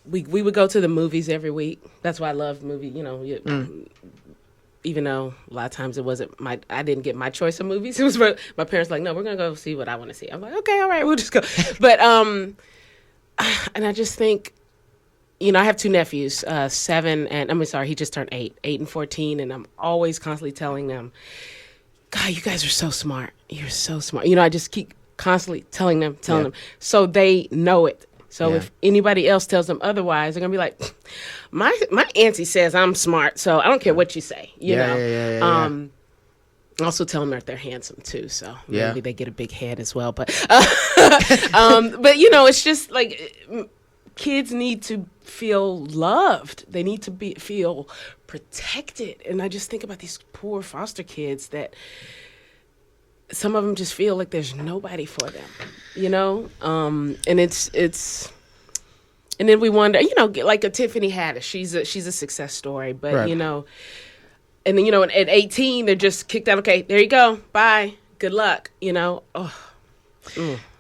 we would go to the movies every week. That's why I love movies, you know. Even though a lot of times it wasn't I didn't get my choice of movies. It was my parents like, no, we're gonna go see what I want to see. I'm like, okay, all right, we'll just go. But and I just think, you know, I have two nephews, 7 and he just turned 8 and 14, and I'm always constantly telling them, God, you guys are so smart. You're so smart. You know, I just keep constantly telling them, so they know it. So if anybody else tells them otherwise, they're gonna be like, my auntie says I'm smart, so I don't care what you say. You know. Yeah. Also tell them that they're handsome too, so maybe they get a big head as well. But but you know, it's just like kids need to feel loved. They need to feel protected, and I just think about these poor foster kids that some of them just feel like there's nobody for them, you know? And it's, and then we wonder, you know, like a Tiffany Haddish, she's a success story, but you know, and then, you know, at 18, they're just kicked out. Okay, there you go. Bye. Good luck. You know?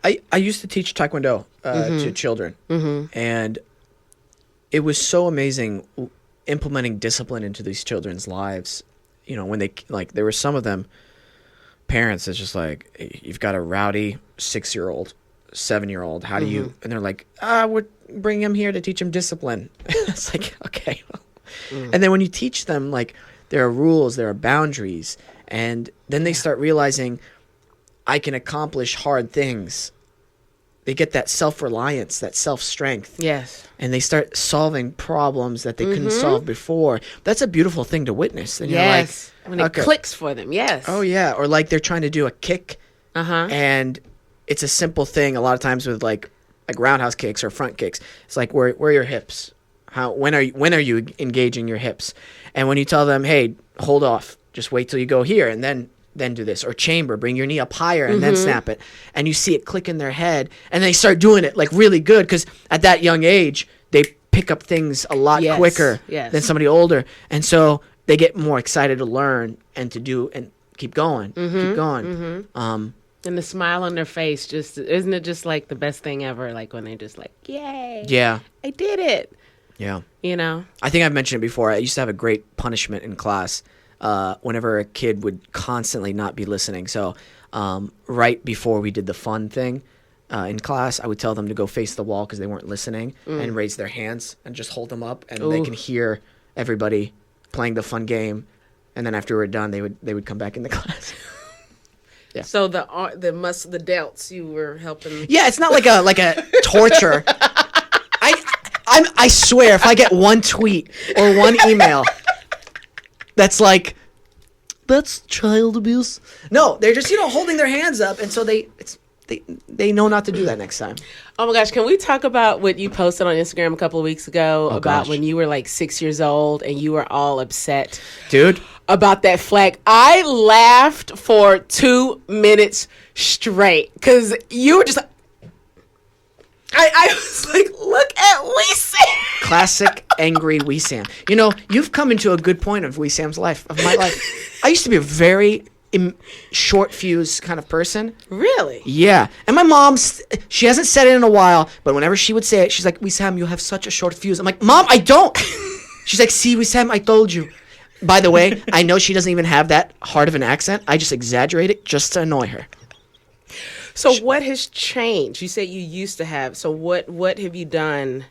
I used to teach Taekwondo to children, and it was so amazing implementing discipline into these children's lives. You know, when there were some of them, parents, it's just like, you've got a rowdy 6-year-old, 7-year-old. How do you? And they're like, we're bringing him here to teach him discipline. It's like, okay. And then when you teach them, like, there are rules, there are boundaries, and then they start realizing, I can accomplish hard things. They get that self-reliance, that self-strength. Yes. And they start solving problems that they couldn't solve before. That's a beautiful thing to witness. And you're like, when it clicks for them, yes. Oh, yeah. Or like they're trying to do a kick, and it's a simple thing a lot of times with like roundhouse kicks or front kicks. It's like, where are your hips? When are you engaging your hips? And when you tell them, hey, hold off, just wait till you go here, and then do this, or chamber, bring your knee up higher and then snap it, and you see it click in their head, and they start doing it like really good, because at that young age they pick up things a lot quicker than somebody older, and so they get more excited to learn and to do and keep going. And the smile on their face, just isn't it just like the best thing ever? Like when they just like, yay, I did it. Yeah. You know, I think I've mentioned it before. I used to have a great punishment in class whenever a kid would constantly not be listening. So right before we did the fun thing in class, I would tell them to go face the wall because they weren't listening, and raise their hands and just hold them up, and they can hear everybody playing the fun game. And then after we're done, they would come back in the class. Yeah. So the delts you were helping. Yeah, it's not like a torture. I swear, if I get one tweet or one email that's like, that's child abuse. No, they're just, holding their hands up, and so they know not to do that next time. Oh my gosh, can we talk about what you posted on Instagram a couple of weeks ago about when you were like 6 years old and you were all upset, dude, about that flag? I laughed for 2 minutes straight because you were just like, I was like, look at Wesam. Classic angry Wesam. You've come into a good point of Wesam's life, of my life. I used to be a very short fuse kind of person. Really? Yeah. And my mom, she hasn't said it in a while, but whenever she would say it, she's like, Wesam, you have such a short fuse. I'm like, Mom, I don't. She's like, see, Wesam, I told you. By the way, I know she doesn't even have that hard of an accent. I just exaggerate it just to annoy her. So what has changed? You said you used to have. So what have you done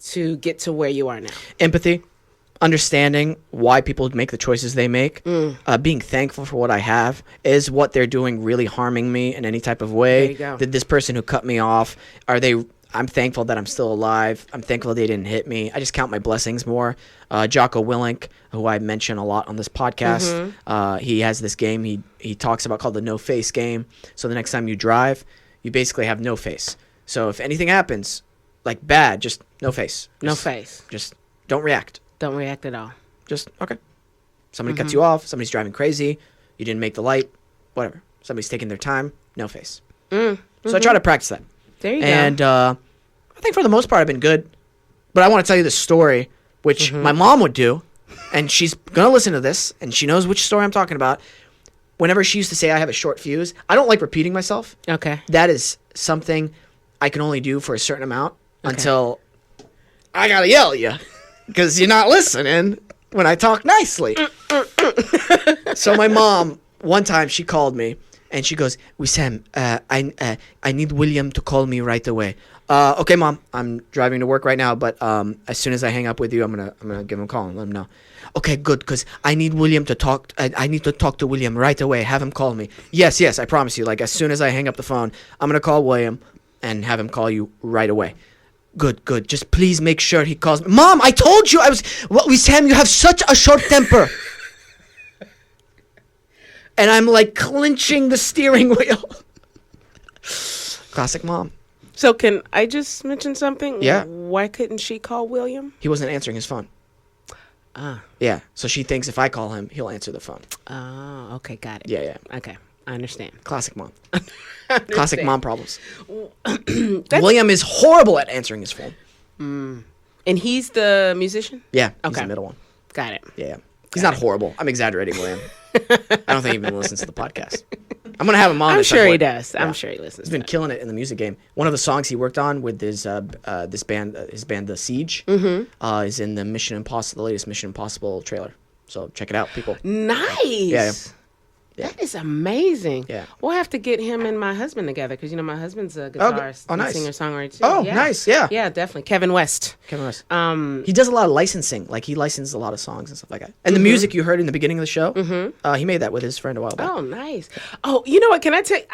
to get to where you are now? Empathy, understanding why people make the choices they make, being thankful for what I have. Is what they're doing really harming me in any type of way? There you go. Did this person who cut me off, I'm thankful that I'm still alive. I'm thankful they didn't hit me. I just count my blessings more. Jocko Willink, who I mention a lot on this podcast, he has this game he talks about called the no face game. So the next time you drive, you basically have no face. So if anything happens, like bad, just no face. No face. Just don't react. Don't react at all. Just, okay. Somebody cuts you off. Somebody's driving crazy. You didn't make the light. Whatever. Somebody's taking their time. No face. So I try to practice that. There you And go. I think for the most part I've been good. But I want to tell you this story, which my mom would do. And she's going to listen to this. And she knows which story I'm talking about. Whenever she used to say I have a short fuse, I don't like repeating myself. Okay. That is something I can only do for a certain amount until I got to yell at you. Because you're not listening when I talk nicely. So my mom, one time she called me and she goes, Wesam, I need William to call me right away. Okay, Mom, I'm driving to work right now, but as soon as I hang up with you, I'm gonna give him a call and let him know. Okay, good, because I need William to talk. I need to talk to William right away. Have him call me. Yes, I promise you. Like as soon as I hang up the phone, I'm gonna call William and have him call you right away. Good. Just please make sure he calls me. Mom, I told you Wesam, you have such a short temper. And I'm like clenching the steering wheel. Classic mom. So can I just mention something? Yeah. Why couldn't she call William? He wasn't answering his phone. Yeah. So she thinks if I call him, he'll answer the phone. Oh, okay, got it. Yeah. Okay, I understand. Classic mom. Classic mom problems. William is horrible at answering his phone. And he's the musician? Yeah. He's Okay. the middle one. Got it. Yeah. He's not horrible. I'm exaggerating, William. I don't think he even listens to the podcast. I'm gonna have him on. I'm at some sure he point. does. Yeah. I'm sure he listens. He's been killing it in the music game. One of the songs he worked on with his his band, The Siege, is in the the latest Mission Impossible trailer. So check it out, people. Nice. Yeah. That is amazing. Yeah. We'll have to get him and my husband together because my husband's a guitarist, nice. singer, songwriter too. Oh, nice. Yeah. Yeah, definitely. Kevin West. Kevin West. He does a lot of licensing. Like he licensed a lot of songs and stuff like that. And the music you heard in the beginning of the show, he made that with his friend a while back. Oh, nice. Oh, you know what? Can I tell you,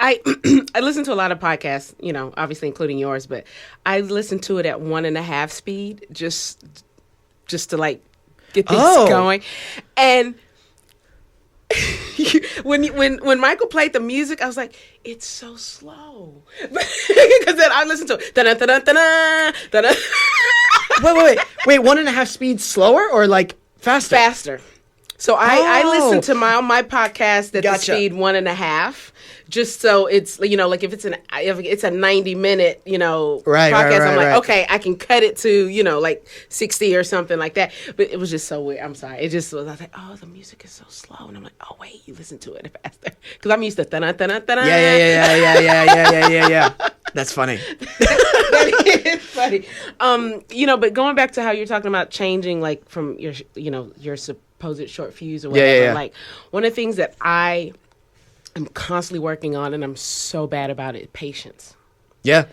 I listen to a lot of podcasts, obviously including yours, but I listen to it at 1.5 speed just to like get things going. And when Michael played the music, I was like, it's so slow. Because then I listened to it. Da-da-da-da-da-da. Wait, 1.5 speed slower or like faster? Faster. So I listen to my podcast at the speed 1.5, just so it's like if it's a 90-minute podcast, I'm like, okay, I can cut it to like 60 or something like that. But it was just so weird. I'm sorry. It just was. I was like, oh, the music is so slow, and I'm like, oh wait, you listen to it faster because I'm used to Yeah. That's funny. That is funny. But going back to how you're talking about changing, like from your supposed short fuse or whatever. Yeah. Like one of the things that I am constantly working on, and I'm so bad about it, patience. Yeah.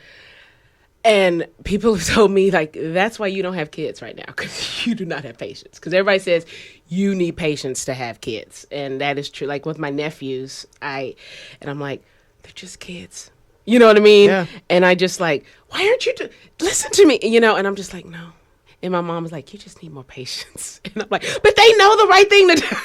And people have told me, like, that's why you don't have kids right now, because you do not have patience. Because everybody says you need patience to have kids. And that is true. Like with my nephews, I'm like, they're just kids. You know what I mean? Yeah. And I just like, why aren't you listen to me? And I'm just like, no. And my mom was like, you just need more patience. And I'm like, but they know the right thing to do.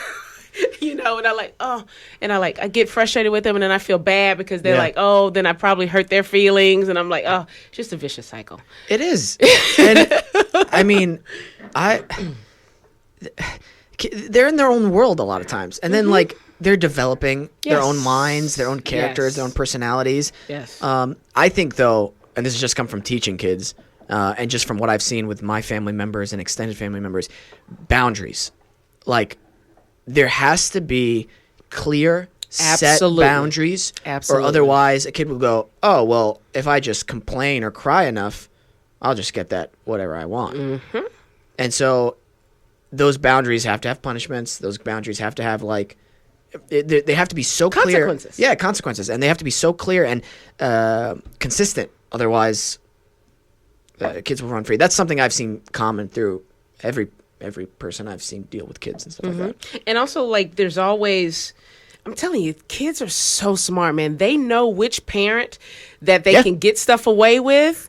And I like, oh, and I get frustrated with them, and then I feel bad because they're like, oh, then I probably hurt their feelings, and I'm like, oh, it's just a vicious cycle. It is. And I mean, they're in their own world a lot of times, and then like they're developing their own minds, their own characters, their own personalities. Yes. I think though, and this has just come from teaching kids, and just from what I've seen with my family members and extended family members, boundaries. Like, there has to be clear, set boundaries. Absolutely. Or otherwise a kid will go, oh, well, if I just complain or cry enough, I'll just get that whatever I want. Mm-hmm. And so those boundaries have to have punishments. Those boundaries have to have, like, they have to be so clear. Consequences. Yeah, consequences, and they have to be so clear and consistent. Otherwise, kids will run free. That's something I've seen common through every person I've seen deal with kids and stuff like that. And also, like, there's always, I'm telling you, kids are so smart, man. They know which parent that they can get stuff away with.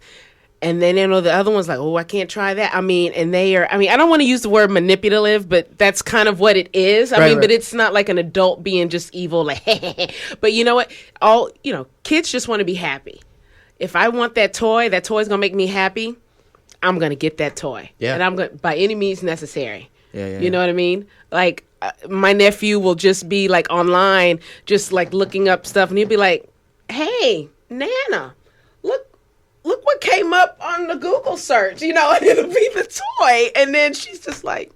And then, you know, the other one's like, oh, I can't try that. I mean, I don't want to use the word manipulative, but that's kind of what it is. But it's not like an adult being just evil, like, but you know what? Kids just want to be happy. If I want that toy's going to make me happy, I'm going to get that toy. Yeah. And I'm going to, by any means necessary. Yeah. You know what I mean? Like, my nephew will just be like online, just like looking up stuff. And he'll be like, hey, Nana, look what came up on the Google search, and it'll be the toy. And then she's just like,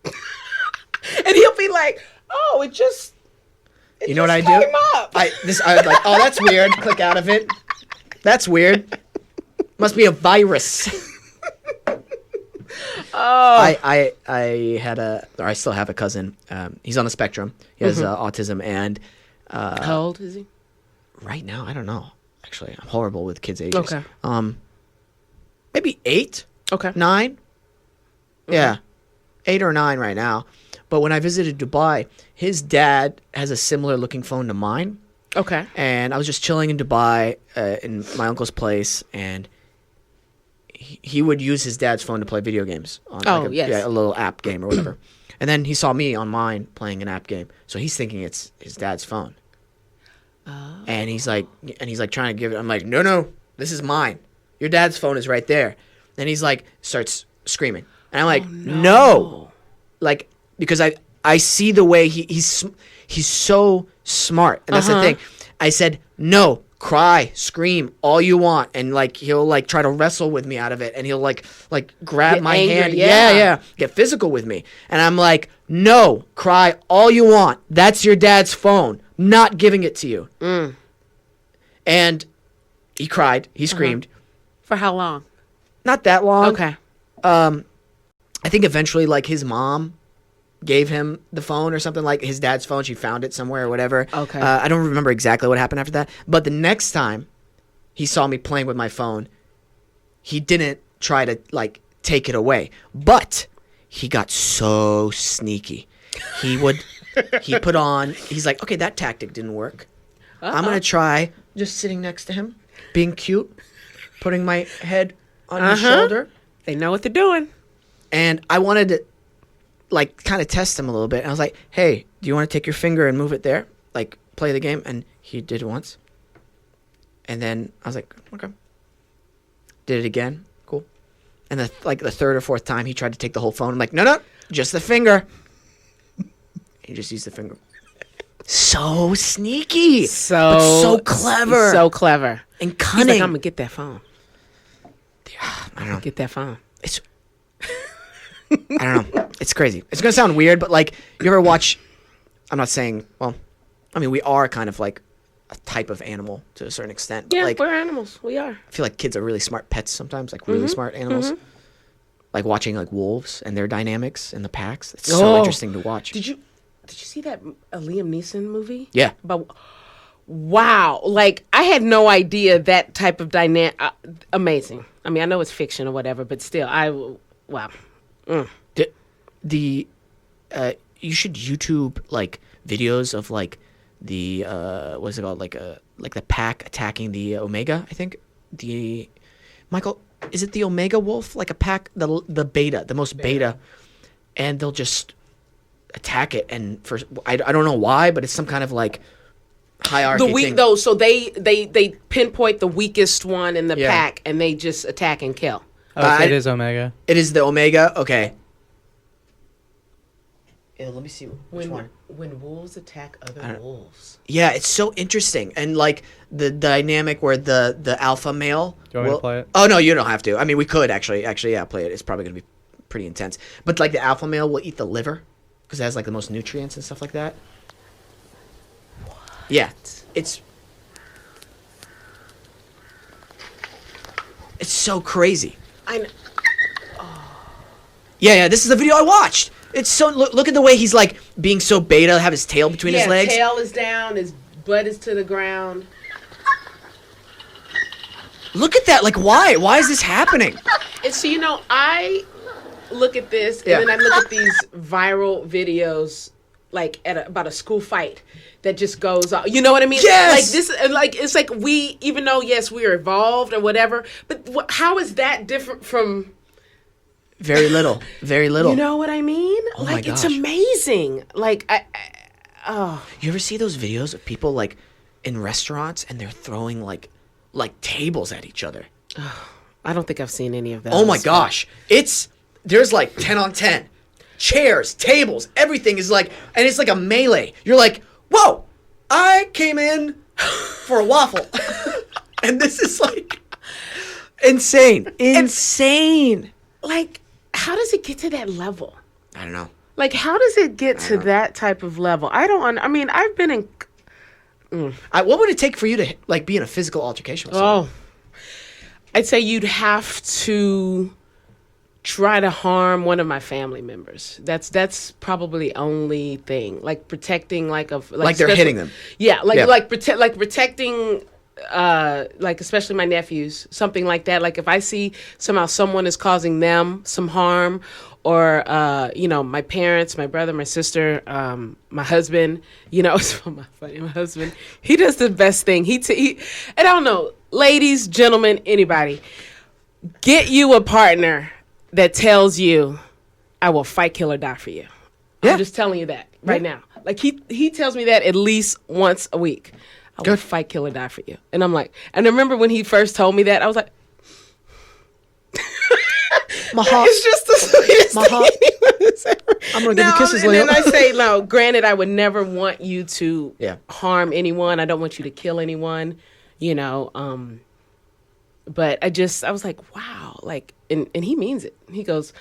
and he'll be like, oh, it just what I came do? Up. I was like, oh, that's weird. Click out of it. That's weird. Must be a virus. Oh. I still have a cousin. He's on the spectrum. He has autism, and how old is he? Right now, I don't know. Actually, I'm horrible with kids' ages. Okay. Maybe 8. Okay. 9. Okay. Yeah, 8 or 9 right now. But when I visited Dubai, his dad has a similar looking phone to mine. Okay. And I was just chilling in Dubai in my uncle's place, and he would use his dad's phone to play video games on a little app game or whatever. And then he saw me on mine playing an app game, so he's thinking it's his dad's phone. Oh. And he's like trying to give it. I'm like, no, this is mine. Your dad's phone is right there. And he's like, starts screaming, and I'm like, no, like, because I see the way he's so smart, and that's the thing. I said, no, cry, scream all you want, and like he'll like try to wrestle with me out of it, and he'll like grab my hand, get physical with me, and I'm like, no, cry all you want. That's your dad's phone. Not giving it to you. And he cried. He screamed. For how long? Not that long. Okay. I think eventually, like, his mom gave him the phone or something, like his dad's phone. She found it somewhere or whatever. Okay. I don't remember exactly what happened after that. But the next time he saw me playing with my phone, he didn't try to, like, take it away. But he got so sneaky. He put on, he's like, okay, that tactic didn't work. I'm going to try just sitting next to him, being cute, putting my head on his shoulder. They know what they're doing. And I wanted to, like, kind of test him a little bit. And I was like, hey, do you want to take your finger and move it there? Like, play the game? And he did it once. And then I was like, okay. Did it again. Cool. And the third or fourth time, he tried to take the whole phone. I'm like, no, just the finger. He just used the finger. So sneaky. But so clever. So clever. And cunning. He's like, I'm going to get that phone. I don't know. Get that phone. I don't know. It's crazy. It's going to sound weird, but, like, you ever watch, I'm not saying, well, I mean, we are kind of like a type of animal to a certain extent. But, yeah, like, we're animals. We are. I feel like kids are really smart pets sometimes, like really smart animals. Like watching, like, wolves and their dynamics in the packs. It's so interesting to watch. Did you see that Liam Neeson movie? Yeah. But wow, like, I had no idea that type of dynamic. Amazing. I mean, I know it's fiction or whatever, but still, wow. You should YouTube, like, videos of, like, the what's it called, like the pack attacking the Omega. I think Michael, is it the Omega wolf? Like a pack, the beta, the most beta, and they'll just attack it. And I don't know why, but it's some kind of, like, hierarchy thing. Though, so they pinpoint the weakest one in the pack, and they just attack and kill. Oh, it is Omega. It is the Omega. Okay. Let me see which one. When wolves attack other wolves. Yeah, it's so interesting, and, like, the dynamic where the alpha male. Do you want me to play it? Oh no, you don't have to. I mean, we could actually, yeah, play it. It's probably gonna be pretty intense. But, like, the alpha male will eat the liver because it has, like, the most nutrients and stuff like that. What? Yeah, it's so crazy. I know. Yeah, this is the video I watched. It's so look at the way he's, like, being so beta, have his tail between his legs. Tail is down, his butt is to the ground. Look at that. Like, why? Why is this happening? And so, I look at this, and then I look at these viral videos, like about a school fight that just goes on. You know what I mean? Yes. It's like we, even though yes, we are evolved or whatever, but how is that different from? Very little. Very little. You know what I mean? Oh my It's gosh. amazing. Like You ever see those videos of people like in restaurants and they're throwing like tables at each other? I don't think I've seen any of that. Oh my gosh. There's like 10 on 10. Chairs, tables, everything is like, and it's like a melee. You're like, whoa, I came in for a waffle. And this is like insane. Insane. Like, how does it get to that level? I don't know. Like, how does it get to that type of level? I mean, I've been in. What would it take for you to like be in a physical altercation with someone? I'd say you'd have to try to harm one of my family members. That's probably the only thing. Like protecting, like they're hitting them. Yeah, protecting. Like especially my nephews, something like that. Like if I see somehow someone is causing them some harm, or my parents, my brother, my sister, my husband. It's funny. My husband, he does the best thing. He and I don't know, ladies, gentlemen, anybody, get you a partner that tells you, "I will fight, kill, or die for you." Yeah. I'm just telling you that right now. Like he tells me that at least once a week. I will fight, kill, or die for you. And I'm like, and I remember when he first told me that, I was like, my heart. It's just the sweetest my heart. thing. I'm going to give you kisses later. And then I say, no, granted, I would never want you to harm anyone. I don't want you to kill anyone, but I was like, wow. Like, and he means it. He goes,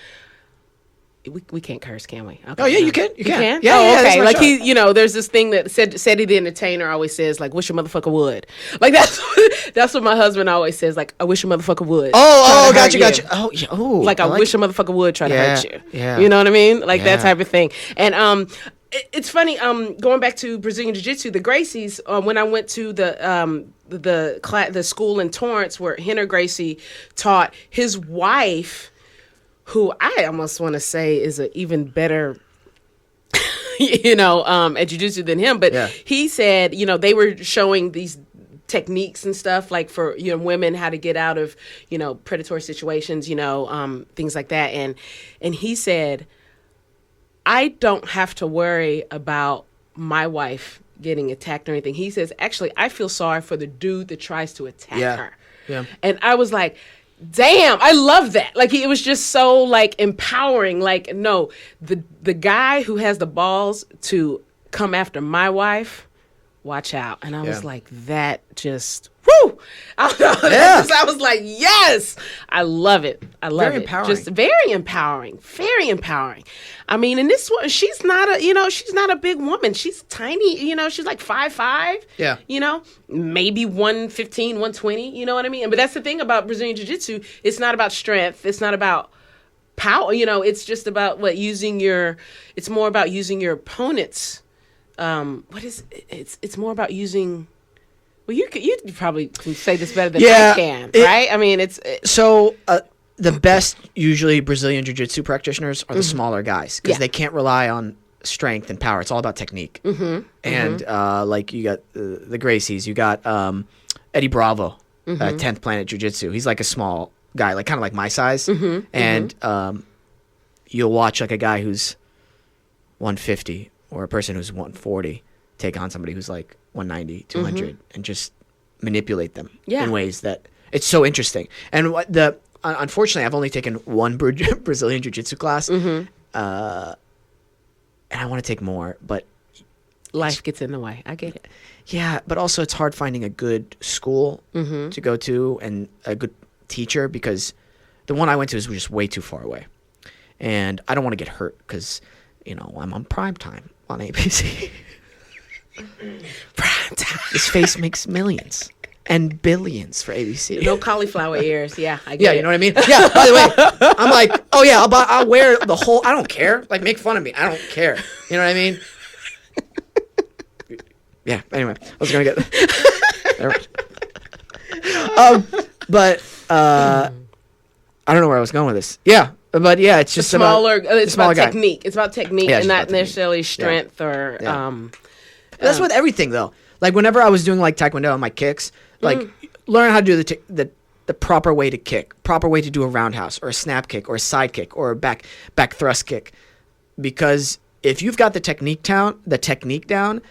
we can't curse, can we? Okay, oh yeah, you can. You can. Yeah, yeah, okay. Like show. there's this thing that said he the entertainer always says, like, wish a motherfucker would. Like that's what my husband always says. Like, I wish a motherfucker would. Gotcha. Oh, yeah. Oh, like I wish a motherfucker would try to hurt you. Yeah. You know what I mean? Like that type of thing. And it's funny. Going back to Brazilian Jiu Jitsu, the Gracies. When I went to the school in Torrance where Henner Gracie taught, his wife, who I almost want to say is an even better, at jiu-jitsu than him. But he said, they were showing these techniques and stuff like for, women, how to get out of, predatory situations, things like that. And he said, I don't have to worry about my wife getting attacked or anything. He says, actually, I feel sorry for the dude that tries to attack her. Yeah. And I was like, damn, I love that. Like, it was just so, like, empowering. Like, no, the guy who has the balls to come after my wife, watch out. And I was like, that just, whoo! I was like, yes! I love it. I love very it. Empowering. Just very empowering. Very empowering. I mean, and this one, she's not a big woman. She's tiny, she's like 5'5". Yeah. Maybe 115, 120, you know what I mean? But that's the thing about Brazilian Jiu-Jitsu. It's not about strength. It's not about power. It's just about it's more about using your opponent's, it's more about using, well, you probably can say this better than I can, right? I mean, the best usually Brazilian Jiu-Jitsu practitioners are the smaller guys because they can't rely on strength and power. It's all about technique. Mm-hmm. And like you got the Gracies, you got Eddie Bravo, 10th Planet Jiu-Jitsu. He's like a small guy, like kind of like my size. Mm-hmm. And you'll watch like a guy who's 150 or a person who's 140 take on somebody who's like 190, 200 and just manipulate them in ways that it's so interesting. And unfortunately, I've only taken one Brazilian Jiu-Jitsu class, and I want to take more, but life gets in the way. I get it. Yeah, but also it's hard finding a good school to go to and a good teacher because the one I went to is just way too far away, and I don't want to get hurt because I'm on prime time on ABC. Prime time. This face makes millions. and billions for ABC. No cauliflower ears. Yeah, I get Yeah, it. you know what I mean? Yeah, by the way, I'm like, oh yeah, I'll wear the whole, I don't care. Like, make fun of me. I don't care. You know what I mean? Yeah, anyway, I was going to get... but I don't know where I was going with this. Yeah, but yeah, it's just smaller. about It's smaller about guy. technique. It's about technique Yeah, and it's not about technique. necessarily strength or. Yeah. That's with everything though. Like whenever I was doing like Taekwondo on my kicks, like learn how to do the proper way to kick, proper way to do a roundhouse or a snap kick or a side kick or a back thrust kick, because if you've got the technique down,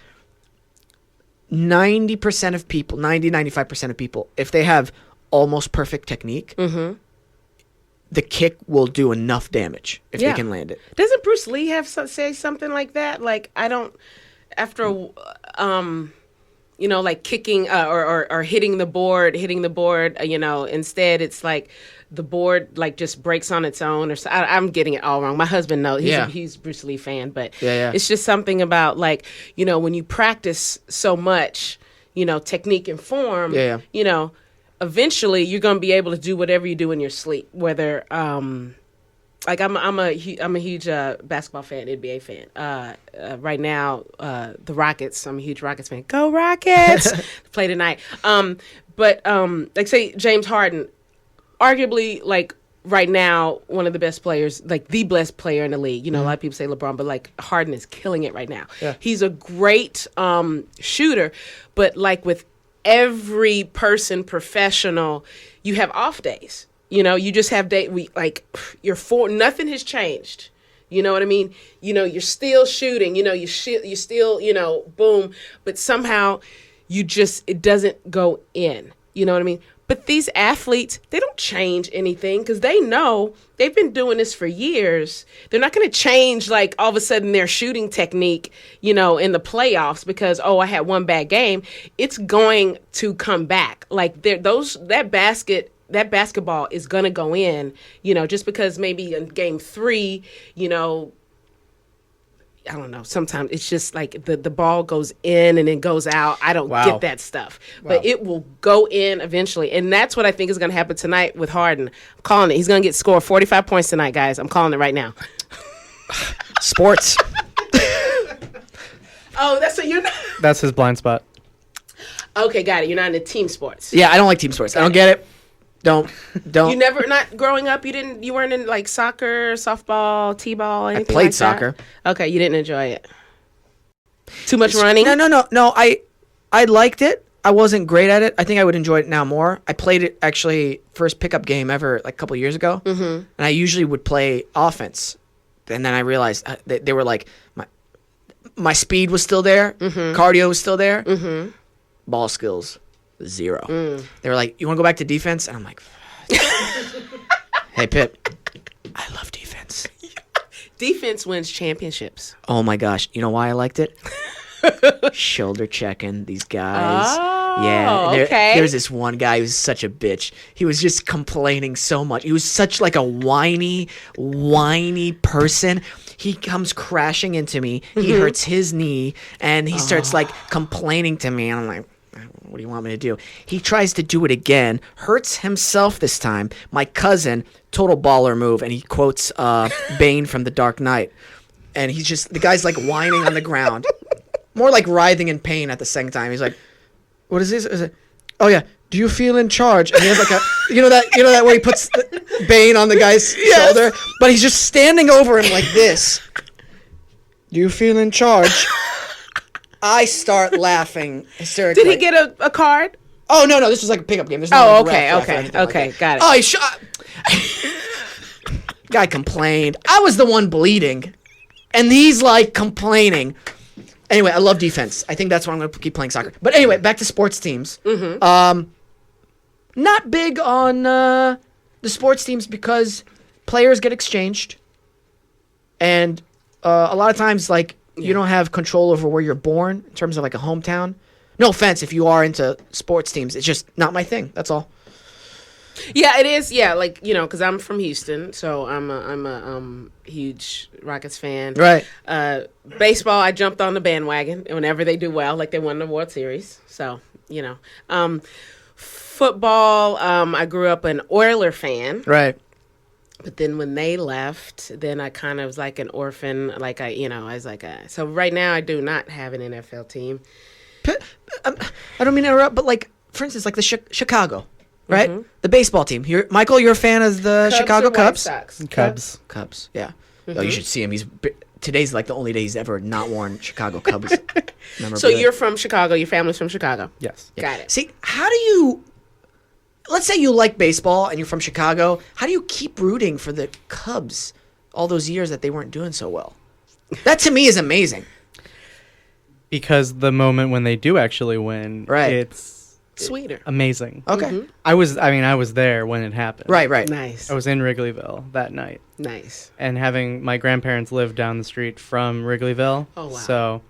90% of people, 95% of people, if they have almost perfect technique, the kick will do enough damage if they can land it. Doesn't Bruce Lee have say something like that? Like I don't after like kicking or hitting the board, instead it's like the board like just breaks on its own or so. I'm getting it all wrong. My husband knows. He's a Bruce Lee fan, but it's just something about like, when you practice so much, technique and form, eventually you're going to be able to do whatever you do in your sleep, whether like I'm a huge basketball fan, NBA fan. Right now, the Rockets. I'm a huge Rockets fan. Go Rockets! Play tonight. But like say James Harden, arguably like right now one of the best players, like the best player in the league. A lot of people say LeBron, but like Harden is killing it right now. Yeah. He's a great shooter, but like with every person professional, you have off days. You just have nothing has changed. You know what I mean? You're still shooting, you still, boom, but somehow it doesn't go in. You know what I mean? But these athletes, they don't change anything because they know they've been doing this for years. They're not going to change like all of a sudden their shooting technique, in the playoffs because, I had one bad game. It's going to come back. Like that basketball is going to go in, just because maybe in game 3, I don't know. Sometimes it's just like the ball goes in and then goes out. I don't get that stuff. Wow. But it will go in eventually. And that's what I think is going to happen tonight with Harden. I'm calling it. He's going to score 45 points tonight, guys. I'm calling it right now. Sports. Oh, that's what you're not. That's his blind spot. Okay, got it. You're not into team sports. Yeah, I don't like team sports. I don't get it. Don't. You never, not growing up, you weren't in like soccer, softball, t-ball, anything like that? I played soccer. Okay, you didn't enjoy it. Too much running? No. I liked it. I wasn't great at it. I think I would enjoy it now more. I played it actually first pickup game ever like a couple of years ago. Mm-hmm. And I usually would play offense. And then I realized they were like, my speed was still there. Mm-hmm. Cardio was still there. Mm-hmm. Ball skills, 0. They were like, you want to go back to defense? And I'm like, hey, Pip, I love defense. Defense wins championships. Oh, my gosh. You know why I liked it? Shoulder checking these guys. Oh, yeah. Okay. There's this one guy who's such a bitch. He was just complaining so much. He was such like a whiny person. He comes crashing into me. He hurts his knee, and he starts like complaining to me. And I'm like, what do you want me to do? He tries to do it again, hurts himself this time. My cousin, total baller move, and he quotes Bane from The Dark Knight. And he's just, the guy's like whining on the ground. More like writhing in pain at the same time. He's like, what is this? Is it, oh yeah, do you feel in charge? And he has like a, you know that where he puts the Bane on the guy's shoulder? But he's just standing over him like this. Do you feel in charge? I start laughing hysterically. Did he get a card? Oh, no, this was like a pickup game. There's no okay, got it. Oh, guy complained. I was the one bleeding, and he's like complaining. Anyway, I love defense. I think that's why I'm going to keep playing soccer. But anyway, back to sports teams. Mm-hmm. Not big on the sports teams because players get exchanged, and a lot of times, like, you don't have control over where you're born in terms of like a hometown. No offense if you are into sports teams. It's just not my thing. That's all. Yeah, it is. Yeah, like, because I'm from Houston, so I'm a huge Rockets fan. Right. Baseball, I jumped on the bandwagon whenever they do well, like they won the World Series. So, Football. I grew up an Oiler fan. Right. But then when they left, then I kind of was like an orphan. Like I was like so right now I do not have an NFL team. I don't mean to interrupt, but like, for instance, like the Chicago, right? The baseball team. Michael, you're a fan of the Chicago Cubs? Cubs. Yeah. Oh, you should see him. Today's like the only day he's ever not worn Chicago Cubs. So you're from Chicago. Your family's from Chicago. Yes. Yeah. Got it. See, how do you... Let's say you like baseball and you're from Chicago. How do you keep rooting for the Cubs all those years that they weren't doing so well? That to me is amazing. Because the moment when they do actually win, it's sweeter, amazing. Okay. I was there when it happened. Right. Nice. I was in Wrigleyville that night. Nice. And having my grandparents live down the street from Wrigleyville. Oh, wow. So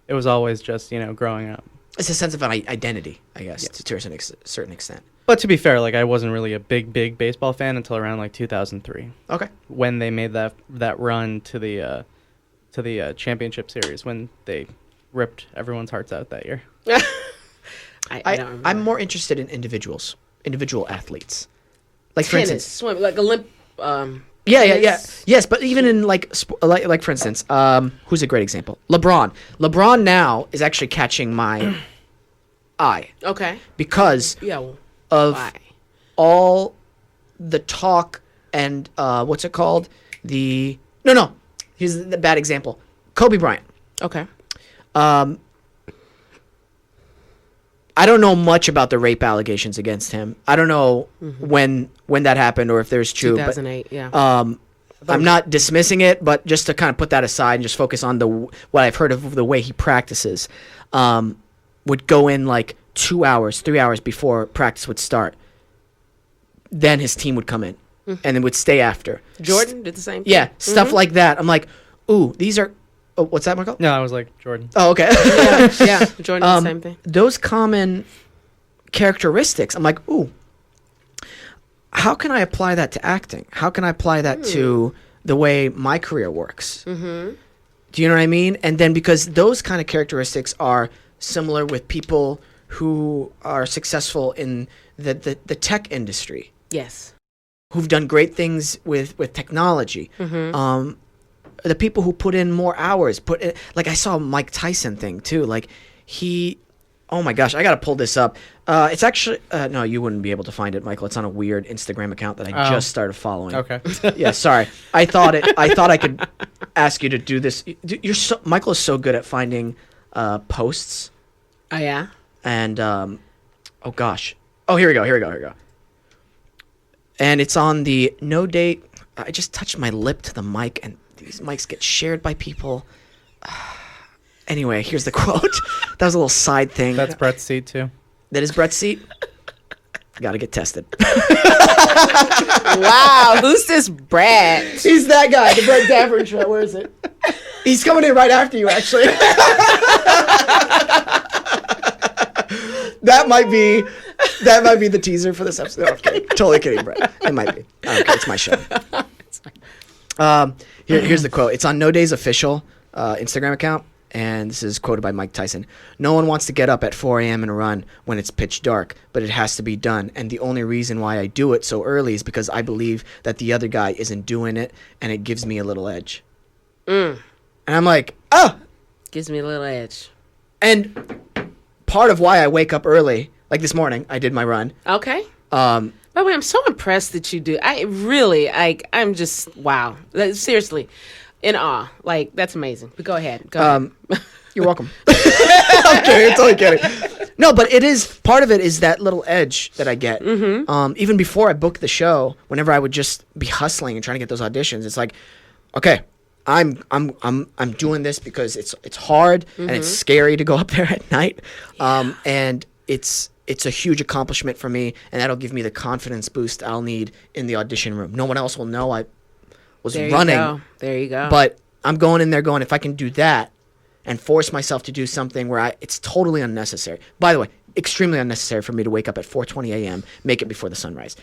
it was always just, growing up. It's a sense of an identity, I guess, to a certain extent. But to be fair, like I wasn't really a big baseball fan until around like 2003. Okay. When they made that run to the championship series, when they ripped everyone's hearts out that year. I'm more interested in individual athletes. Like for tennis, instance, swim, like Olymp. Yeah. tennis. Yes, but even in like for instance, who's a great example? LeBron. LeBron now is actually catching my eye Okay. because Yeah. Well, of why? all the talk and what's it called? No. Here's the bad example. Kobe Bryant. Okay. I don't know much about the rape allegations against him. I don't know when that happened or if there's true. 2008. But, yeah. I'm not dismissing it, but just to kind of put that aside and just focus on what I've heard of the way he practices, would go in like 2 hours, 3 hours before practice would start. Then his team would come in and then would stay after. Jordan did the same thing. Yeah, stuff like that. I'm like, ooh, these are. Oh, what's that, Michael? No, I was like Jordan. Oh, okay. yeah. Jordan did the same thing. Those common characteristics. I'm like, ooh, how can I apply that to acting? How can I apply that to the way my career works? Mm-hmm. Do you know what I mean? And then because those kind of characteristics are similar with people who are successful in the tech industry. Yes. Who've done great things with technology. Mm-hmm. The people who put in more hours, like I saw a Mike Tyson thing too. Like oh my gosh, I gotta pull this up. It's actually no, you wouldn't be able to find it, Michael. It's on a weird Instagram account that I just started following. Okay. Yeah, sorry. I thought I could ask you to do this. Michael is so good at finding posts. Oh yeah. And oh gosh. Oh, here we go. And it's on the no date. I just touched my lip to the mic, and these mics get shared by people. Anyway, here's the quote. That was a little side thing. That's Brett's seat too. That is Brett's seat. Got to get tested. Wow, who's this Brad? He's that guy, the Brett Davern show. Where is it? He's coming in right after you, actually. That might be the teaser for this episode. No, I'm kidding. Totally kidding, Brett. It might be. I don't care. It's my show. Here's the quote. It's on No Day's official Instagram account, and this is quoted by Mike Tyson. "No one wants to get up at 4 a.m. and run when it's pitch dark, but it has to be done. And the only reason why I do it so early is because I believe that the other guy isn't doing it, and it gives me a little edge." And I'm like, oh! Gives me a little edge. And part of why I wake up early, like this morning, I did my run. Okay. By the way, I'm so impressed that you do. I'm just, wow. Seriously, in awe. Like, that's amazing. But go ahead. You're welcome. I'm kidding. Totally kidding. No, but it is, part of it is that little edge that I get. Mm-hmm. Even before I booked the show, whenever I would just be hustling and trying to get those auditions, it's like, okay, I'm doing this because it's hard and it's scary to go up there at night. Yeah. And it's a huge accomplishment for me, and that'll give me the confidence boost I'll need in the audition room. No one else will know I was running. There you go. But I'm going in there going, if I can do that and force myself to do something where it's totally unnecessary. By the way, extremely unnecessary for me to wake up at 4:20 a.m., make it before the sunrise.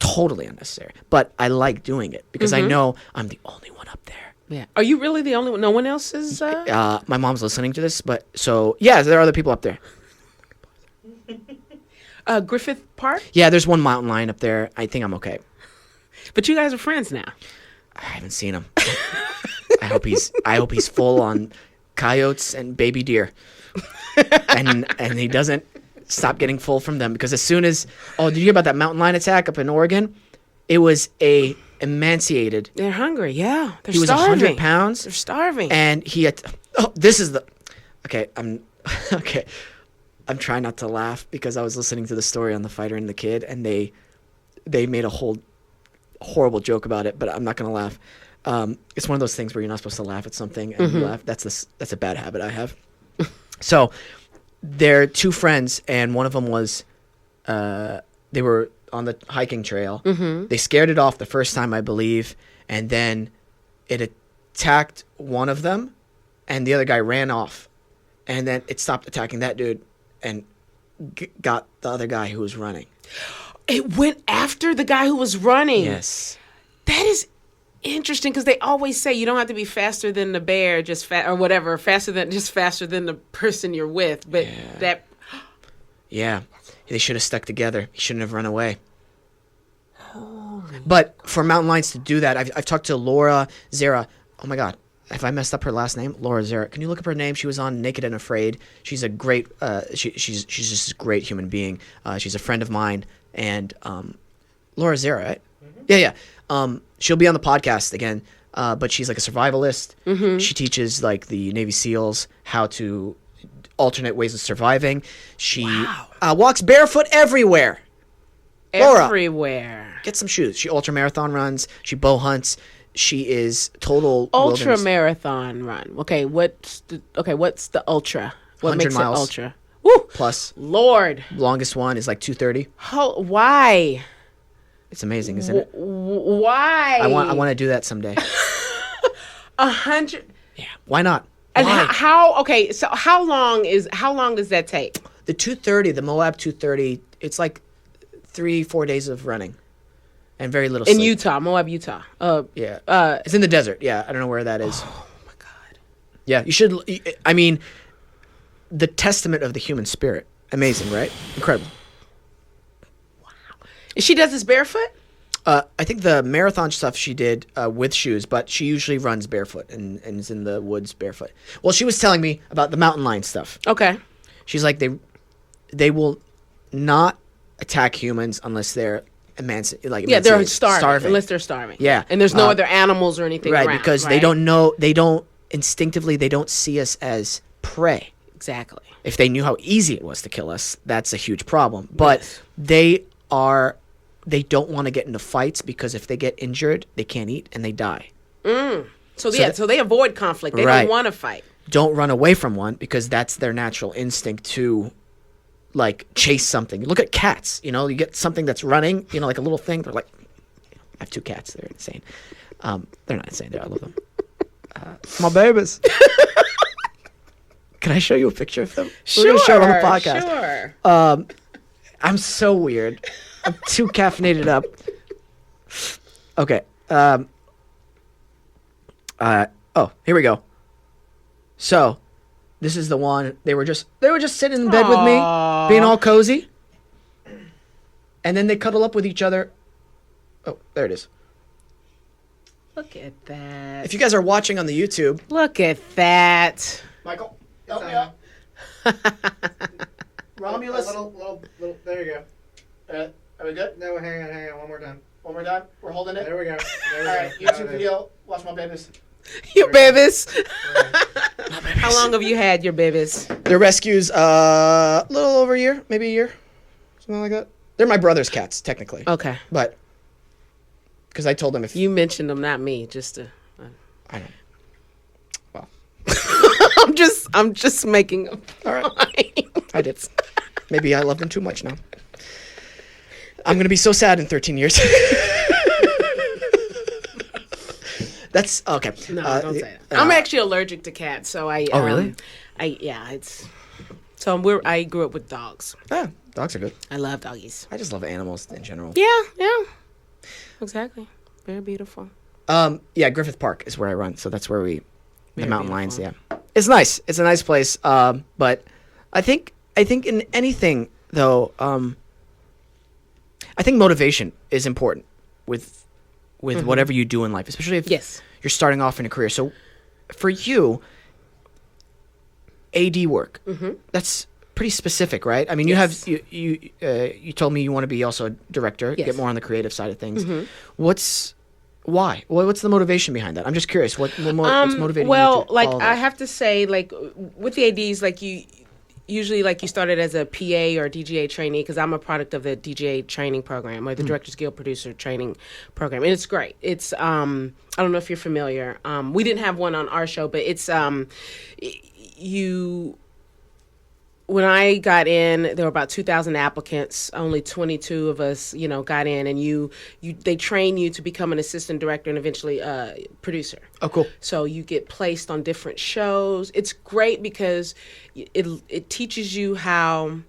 Totally unnecessary. But I like doing it because I know I'm the only one up there. Yeah. Are you really the only one? No one else is? My mom's listening to this, but so, yeah, there are other people up there. Griffith Park? Yeah, there's one mountain lion up there. I think I'm okay. But you guys are friends now. I haven't seen him. I hope he's full on coyotes and baby deer, and he doesn't stop getting full from them, because as soon as did you hear about that mountain lion attack up in Oregon? It was a emaciated. They're hungry. Yeah, they're he was starving. 100 pounds. They're starving. And he had. This is the. Okay, I'm okay. I'm trying not to laugh because I was listening to the story on The Fighter and the Kid, and they made a whole horrible joke about it, but I'm not gonna laugh. It's one of those things where you're not supposed to laugh at something and you laugh. That's a bad habit I have. So they're two friends, and one of them was they were on the hiking trail. They scared it off the first time, I believe, and then it attacked one of them, and the other guy ran off, and then it stopped attacking that dude and got the other guy who was running. It went after the guy who was running. Yes. That is interesting, because they always say you don't have to be faster than the bear, or whatever, faster than the person you're with. But that. Yeah, they should have stuck together. He shouldn't have run away. But for mountain lions to do that, I've talked to Laura Zera. Oh my God, have I messed up her last name? Laura Zera. Can you look up her name? She was on Naked and Afraid. She's a great. She's just a great human being. She's a friend of mine, and Laura Zera, right? Yeah. She'll be on the podcast again. But she's like a survivalist. She teaches like the Navy SEALs how to alternate ways of surviving. She walks barefoot everywhere. Everywhere. Laura, get some shoes. She ultra marathon runs. She bow hunts. She is total ultra wilderness. Marathon run. Okay, what's the ultra? What 100 makes miles it ultra? Woo! Plus. Lord. Longest one is like 230. Why? It's amazing, isn't it? Why? I want to do that someday. 100. Yeah. Why not? And Why? how? Okay, so how long does that take? The 230, the Moab 230, it's like 3-4 days of running, and very little In sleep. Utah, Moab, Utah. Yeah. It's in the desert. Yeah, I don't know where that is. Oh my God. Yeah, you should. I mean, the testament of the human spirit. Amazing, right? Incredible. She does this barefoot? I think the marathon stuff she did with shoes, but she usually runs barefoot and is in the woods barefoot. Well, she was telling me about the mountain lion stuff. Okay. She's like, they will not attack humans unless they're they're starving. Unless they're starving. Yeah. And there's no other animals or anything right, around. because they don't instinctively, they don't see us as prey. Exactly. If they knew how easy it was to kill us, that's a huge problem. But they don't want to get into fights, because if they get injured, they can't eat and they die. So they avoid conflict. They don't want to fight. Don't run away from one, because that's their natural instinct to like chase something. Look at cats, you get something that's running, like a little thing. They're like, I have 2 cats. They're insane. They're not insane. I love them. My babies. Can I show you a picture of them? Sure. We're gonna show it on the podcast. Sure. I'm so weird. I'm too caffeinated up. Okay. Here we go. So, this is the one. They were just sitting in bed with me, being all cozy. And then they cuddle up with each other. Oh, there it is. Look at that. If you guys are watching on the YouTube. Look at that. Michael, help me out. Romulus. Little, there you go. Are we good? No, hang on, one more time. One more time. We're holding it. There we go. All right, YouTube video. Watch my babies. Your babies. How long have you had your babies? Their rescues, a little over a year, maybe a year, something like that. They're my brother's cats, technically. Okay. But because I told them if you mentioned them, not me, just to. I don't. Well, I'm just making a all right. I did. Maybe I love them too much now. I'm gonna be so sad in 13 years. That's okay. No, don't say that. I'm actually allergic to cats, so I. Oh, really? It's. So I grew up with dogs. Yeah, dogs are good. I love doggies. I just love animals in general. Yeah. Exactly. Very beautiful. Yeah, Griffith Park is where I run, so that's where the mountain lions. beautiful. Yeah, it's nice. It's a nice place. But I think in anything though, I think motivation is important with whatever you do in life, especially if Yes. you're starting off in a career. So for you, AD work, that's pretty specific, right? I mean, Yes. you told me you want to be also a director, Yes. get more on the creative side of things. Why? What's the motivation behind that? I'm just curious. What's motivating you Well, to like follow I that? have to say, like with the ADs, like you usually like you started as a PA or DGA trainee because I'm a product of the DGA training program or the Directors Guild Producer Training Program, and it's great. It's I don't know if you're familiar. We didn't have one on our show, but it's you. When I got in, there were about 2,000 applicants. Only 22 of us, got in, and they train you to become an assistant director and eventually a producer. Oh, cool. So you get placed on different shows. It's great because it teaches you how,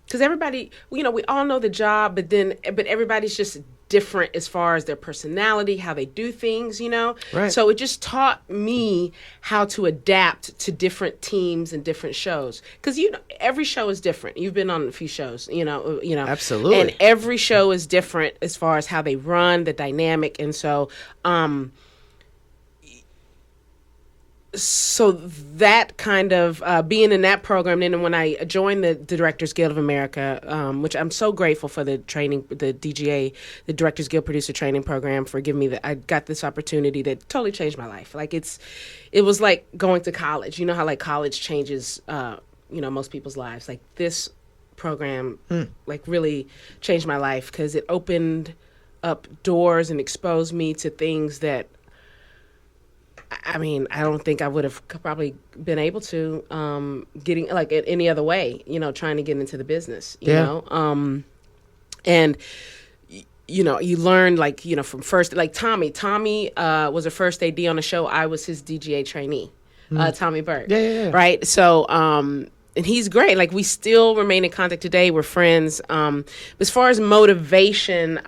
because everybody, we all know the job, but everybody's just different as far as their personality, how they do things, Right. So it just taught me how to adapt to different teams and different shows. Because every show is different. You've been on a few shows, Absolutely. and every show is different as far as how they run, the dynamic, and so that kind of being in that program, then when I joined the Directors Guild of America, which I'm so grateful for the training, the DGA, the Directors Guild Producer Training Program, for giving me I got this opportunity that totally changed my life. Like it was like going to college. You know how like college changes, most people's lives. Like this program, like really changed my life because it opened up doors and exposed me to things that, I mean, I don't think I would have probably been able to getting like any other way, trying to get into the business, you know? And, you learn like, from first, like Tommy was a first AD on the show. I was his DGA trainee, Tommy Burke. Yeah. Right. So, and he's great. Like we still remain in contact today. We're friends. As far as motivation,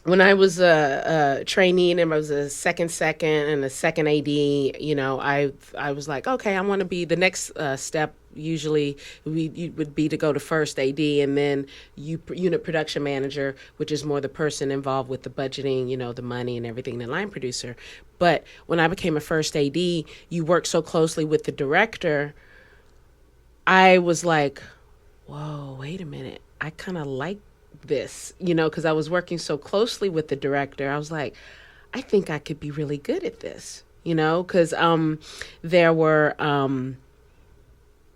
when I was a trainee and I was a second and a second AD, I was like, okay, I want to be the next step. Usually would be to go to first AD and then unit production manager, which is more the person involved with the budgeting, the money and everything, the line producer. But when I became a first AD, you work so closely with the director. I was like, whoa, wait a minute. I kind of like this, because I was working so closely with the director. I was like, I think I could be really good at this, because there were,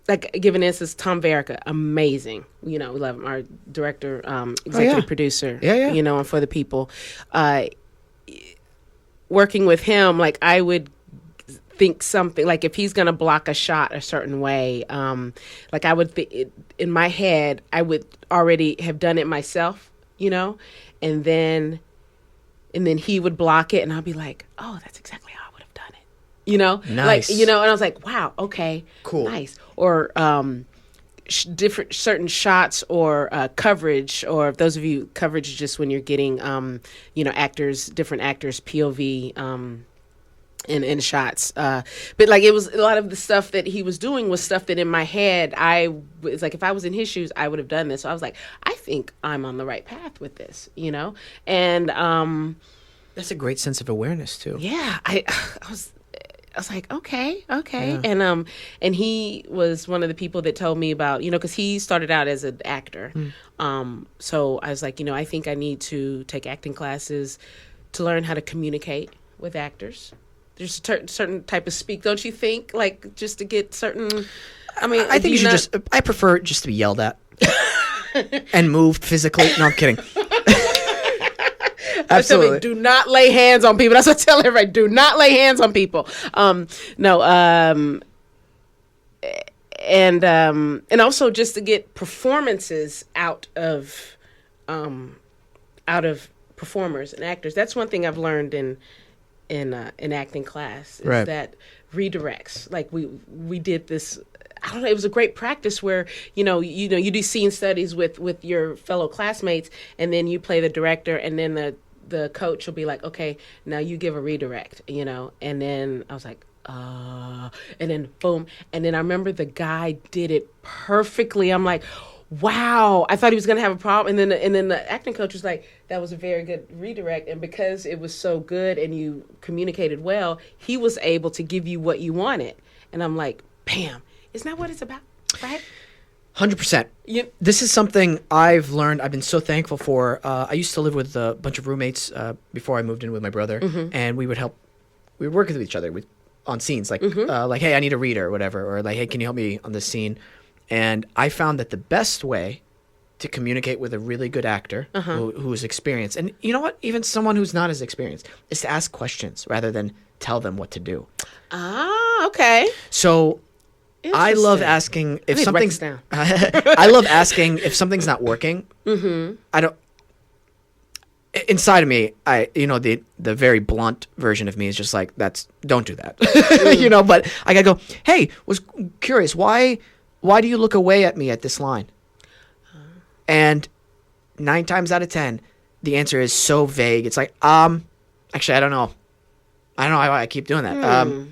like, give an instance, Tom Verica, amazing, we love him, our director, executive producer, and For the People. Working with him, like, I would think something like if he's going to block a shot a certain way, like I would in my head, I would already have done it myself, and then he would block it and I'll be like, oh, that's exactly how I would have done it, Nice. like, and I was like, wow, okay, Cool, nice. Or different certain shots or coverage, or if those of you coverage is just when you're getting different actors POV in shots, but like it was a lot of the stuff that he was doing was stuff that in my head it's like if I was in his shoes I would have done this. So I was like, I think I'm on the right path with this, and that's a great sense of awareness too. yeah, I was like, okay, yeah. And he was one of the people that told me about, because he started out as an actor, so I was like, I think I need to take acting classes to learn how to communicate with actors. There's a certain type of speak, don't you think? Like, just to get certain... I mean, I think I prefer just to be yelled at and moved physically. No, I'm kidding. Absolutely. Do not lay hands on people. That's what I tell everybody. Do not lay hands on people. And also just to get performances out of performers and actors. That's one thing I've learned in acting class is right. that redirects. Like we did this. I don't know. It was a great practice where you do scene studies with your fellow classmates, and then you play the director, and then the coach will be like, okay, now you give a redirect, and then I was like, and then boom, and then I remember the guy did it perfectly. I'm like, wow, I thought he was going to have a problem. And then the acting coach was like, that was a very good redirect. And because it was so good and you communicated well, he was able to give you what you wanted. And I'm like, bam, isn't that what it's about? Right? 100%. This is something I've learned. I've been so thankful for. I used to live with a bunch of roommates before I moved in with my brother, and we would work with each other on scenes, like, hey, I need a reader or whatever, or like, hey, can you help me on this scene? And I found that the best way to communicate with a really good actor who is experienced, and you know what, even someone who's not as experienced, is to ask questions rather than tell them what to do. Ah, okay. So I love asking if something's. I love asking if something's not working. I don't. Inside of me, the very blunt version of me is just like, don't do that, But I gotta go. Hey, was curious why do you look away at me at this line? And 9 times out of 10, the answer is so vague. It's like, actually, I don't know. I don't know why I keep doing that.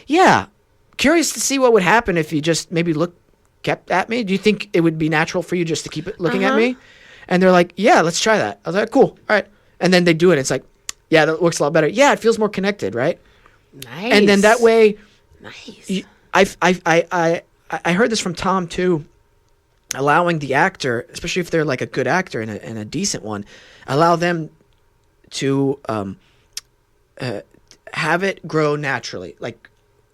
Yeah, curious to see what would happen if you just maybe kept at me. Do you think it would be natural for you just to keep it looking at me? And they're like, yeah, let's try that. I was like, cool, all right. And then they do it. It's like, yeah, that works a lot better. Yeah, it feels more connected, right? Nice. And then that way, nice. I heard this from Tom too. Allowing the actor, especially if they're like a good actor and a decent one, allow them to have it grow naturally. Like,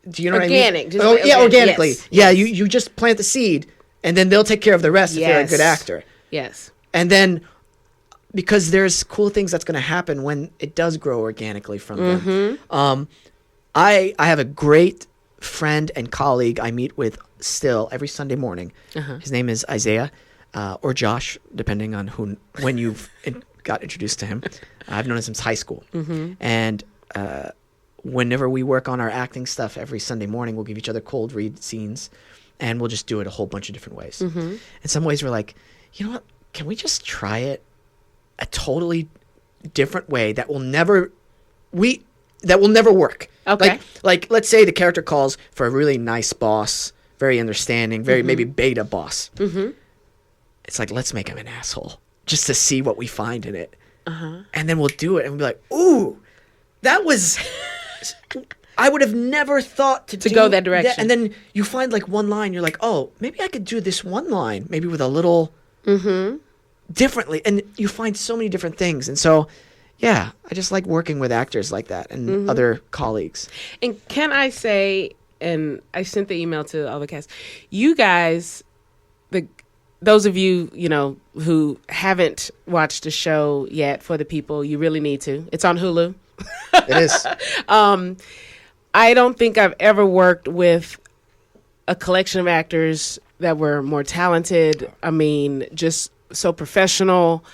do you know organic, what I mean? just organically. Yes. Yeah, you just plant the seed, and then they'll take care of the rest if they're a good actor. Yes. And then, because there's cool things that's going to happen when it does grow organically from them. I have a great friend and colleague I meet with still every Sunday morning. His name is Isaiah, or Josh, depending on when you've got introduced to him. I've known him since high school. And whenever we work on our acting stuff every Sunday morning, we'll give each other cold read scenes, and we'll just do it a whole bunch of different ways. In some ways, we're like, you know what? Can we just try it a totally different way that will never work? Okay. Like let's say the character calls for a really nice boss, very understanding, very maybe beta boss. It's like, let's make him an asshole just to see what we find in it. And then we'll do it and we'll be like, ooh, that was... I would have never thought to go that direction. And then you find like one line, you're like, oh, maybe I could do this one line, maybe with a little differently. And you find so many different things. And so, yeah, I just like working with actors like that and other colleagues. And can I say, and I sent the email to all the cast, you guys, those of you, who haven't watched the show yet, for the people, you really need to. It's on Hulu. It is. I don't think I've ever worked with a collection of actors that were more talented. I mean, just so professional,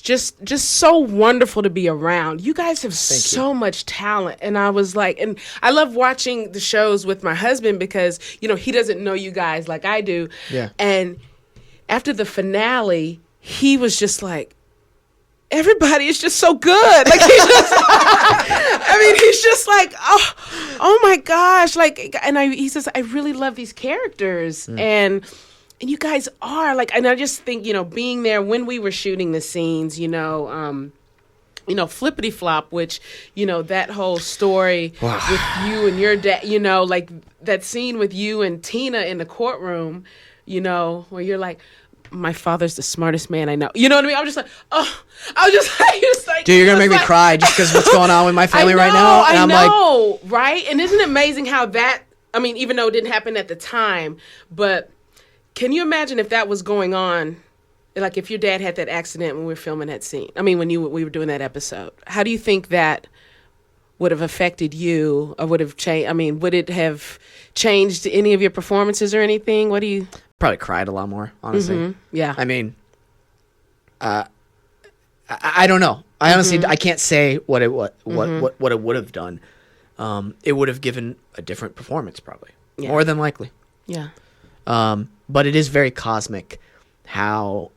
just so wonderful to be around. You guys have so much talent. And I was like, and I love watching the shows with my husband because, he doesn't know you guys like I do. Yeah. And after the finale, he was just like, everybody is just so good. Like, he's just like, oh my gosh. Like, and he says, I really love these characters. And you guys are like, and I just think, being there when we were shooting the scenes, Flippity Flop, which, that whole story with you and your dad, like that scene with you and Tina in the courtroom, where you're like, my father's the smartest man I know. You know what I mean? I'm just like, oh, I was just like, dude, you're gonna make me cry just because what's going on with my family right now. And I'm like, right? And isn't it amazing how that? I mean, even though it didn't happen at the time, but can you imagine if that was going on? Like if your dad had that accident when we were filming that scene. I mean, when we were doing that episode. How do you think that would have affected you, or would have changed? I mean, would it have changed any of your performances or anything? What do you? Probably cried a lot more, honestly. Yeah. I mean, I don't know. I honestly I can't say what it would have done. It would have given a different performance, probably, more than likely. Yeah. But it is very cosmic. How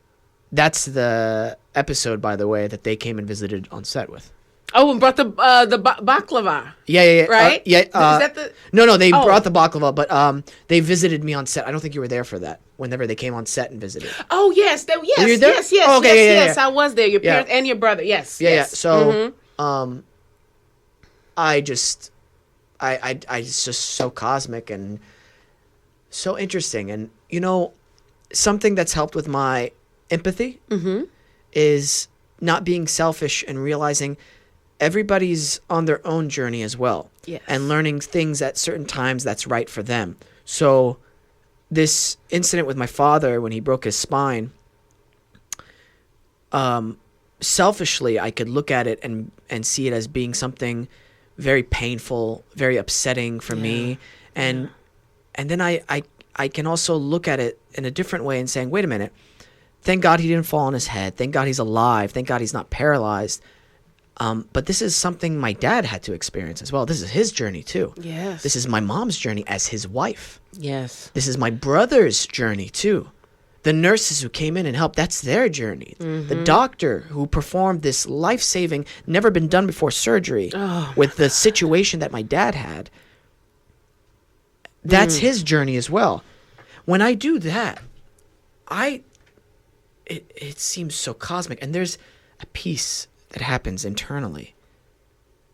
that's the episode, by the way, that they came and visited on set with. Oh, and brought the baklava. Yeah. Right? Yeah. Is that the? No, they Oh. brought the baklava, but they visited me on set. I don't think you were there for that. Whenever they came on set and visited. Oh yes, Were you there? yes. Oh, okay, yeah. I was there. Your Yeah. parents and your brother. Yes. Yeah. yes. So, I just, it's just so cosmic and so interesting, and something that's helped with my empathy is not being selfish and realizing everybody's on their own journey as well. Yes. And learning things at certain times that's right for them. So this incident with my father when he broke his spine, selfishly I could look at it and see it as being something very painful, very upsetting for me. And then I can also look at it in a different way and saying, wait a minute, thank God he didn't fall on his head. Thank God he's alive. Thank God he's not paralyzed. But this is something my dad had to experience as well. This is his journey too. Yes. This is my mom's journey as his wife. Yes. This is my brother's journey too. The nurses who came in and helped, that's their journey. The doctor who performed this life-saving, never been done before surgery with the situation that my dad had, that's his journey as well. When I do that, it seems so cosmic. And there's a peace that happens internally.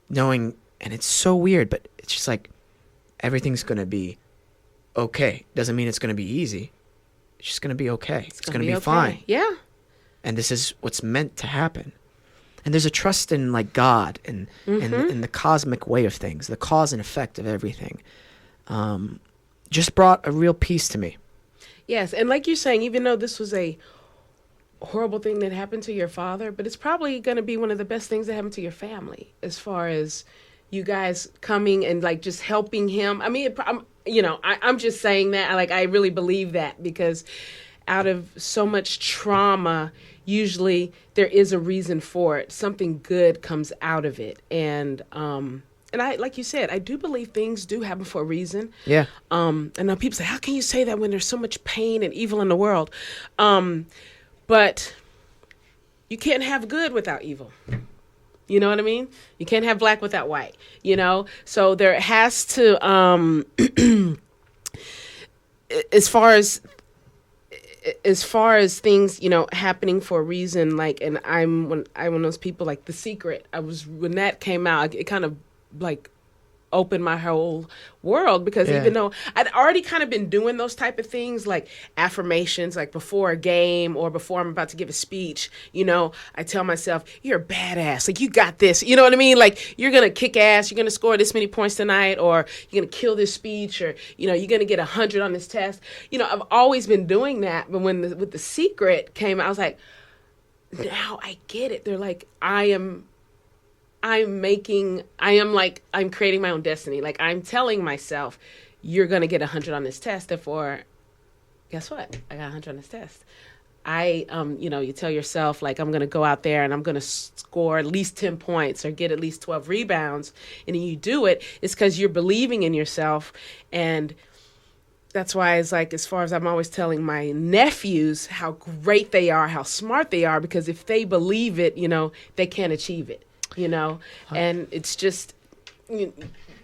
Knowing, and it's so weird, but it's just like, everything's going to be okay. Doesn't mean it's going to be easy. It's just going to be okay. It's going to be okay. fine. Yeah. And this is what's meant to happen. And there's a trust in like God and in the cosmic way of things, the cause and effect of everything. Just brought a real peace to me. Yes, and like you're saying, even though this was a horrible thing that happened to your father, but it's probably going to be one of the best things that happened to your family as far as you guys coming and like just helping him. I mean, I'm just saying that. I really believe that because out of so much trauma, usually there is a reason for it. Something good comes out of it. And I, like you said, I do believe things do happen for a reason. Yeah. I know people say, how can you say that when there's so much pain and evil in the world? But you can't have good without evil. You know what I mean? You can't have black without white, So there has to, as far as things, happening for a reason, like, and I'm one of those people, like The Secret, when that came out, it kind of like opened my whole world because even though I'd already kind of been doing those type of things like affirmations, like before a game or before I'm about to give a speech, I tell myself, you're a badass, like you got this, you know what I mean? Like you're going to kick ass, you're going to score this many points tonight, or you're going to kill this speech, or, you're going to get 100 on this test. I've always been doing that. But with The Secret came out, I was like, now I get it. They're like, I'm creating my own destiny. Like I'm telling myself, you're going to get 100 on this test. Therefore, guess what? I got 100 on this test. You tell yourself like, I'm going to go out there and I'm going to score at least 10 points or get at least 12 rebounds. And then you do it. It's because you're believing in yourself. And that's why it's like, as far as I'm always telling my nephews how great they are, how smart they are, because if they believe it, they can achieve it. And it's just, and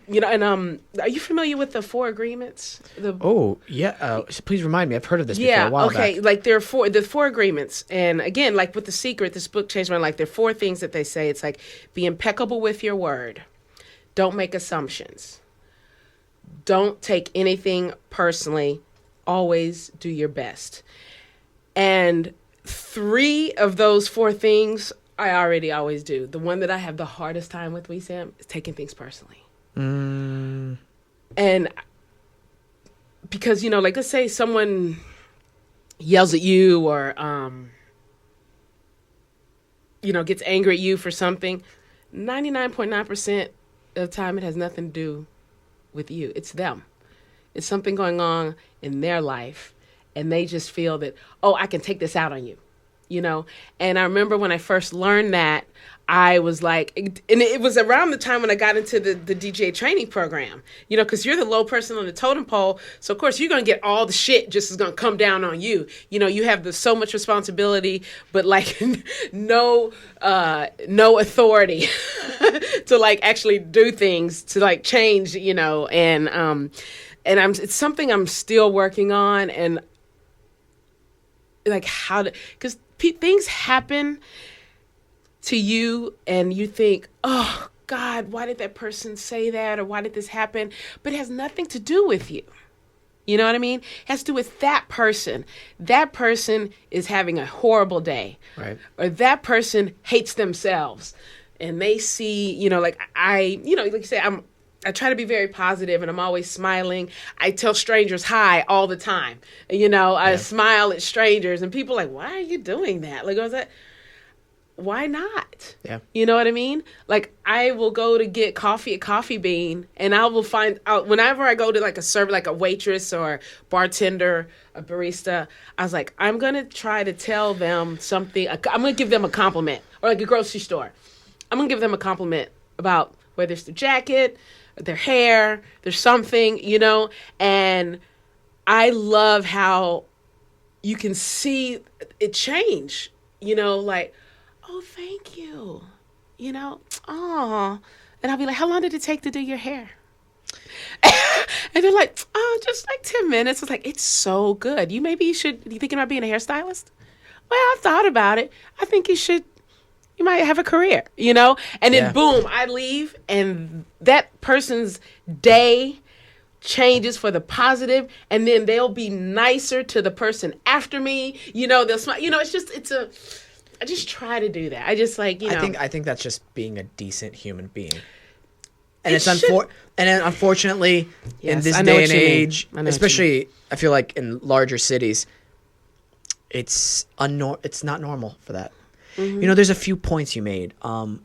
are you familiar with the 4 agreements? Please remind me. I've heard of this before a while back. Like there are the 4 agreements. And again, like with The Secret, this book changed my life. There are 4 things that they say. It's like, be impeccable with your word. Don't make assumptions. Don't take anything personally. Always do your best. And 3 of those 4 things I already always do. The one that I have the hardest time with, Wesam, is taking things personally. And because, like let's say someone yells at you or, gets angry at you for something, 99.9% of the time it has nothing to do with you. It's them. It's something going on in their life and they just feel that, I can take this out on you. you know? And I remember when I first learned that, I was like, and it was around the time when I got into the DJ training program, you know, because you're the low person on the totem pole. So, of course, you're going to get all the shit just is going to come down on you. You know, you have so much responsibility, but like no authority to like actually do things to like change, you know, and it's something I'm still working on, and like how to, because things happen to you and you think, oh God, why did that person say that, or why did this happen? But it has nothing to do with you. You know what I mean? It has to do with that person. That person is having a horrible day. Right. Or that person hates themselves. And they see, you know, like like you say, I try to be very positive, and I'm always smiling. I tell strangers hi all the time. You know, I smile at strangers, and people are like, why are you doing that? Like, I was like, why not? Yeah. You know what I mean? Like, I will go to get coffee at Coffee Bean, and I will find out whenever I go to like a server, like a waitress or bartender, a barista, I was like, I'm going to try to tell them something. I'm going to give them a compliment, or like a grocery store. I'm going to give them a compliment about whether it's their jacket, their hair, there's something, you know? And I love how you can see it change, you know, like, oh, thank you. You know, oh. And I'll be like, how long did it take to do your hair? And they're like, oh, just like 10 minutes. It's like, it's so good. You thinking about being a hairstylist? Well, I've thought about it. I think you might have a career, you know? And then boom, I leave, and that person's day changes for the positive, and then they'll be nicer to the person after me. You know, they'll smile. You know, I just try to do that. I just like, you know. I think that's just being a decent human being. And unfortunately, in this day and age, especially I feel like in larger cities, it's not normal for that. Mm-hmm. You know, there's a few points you made, and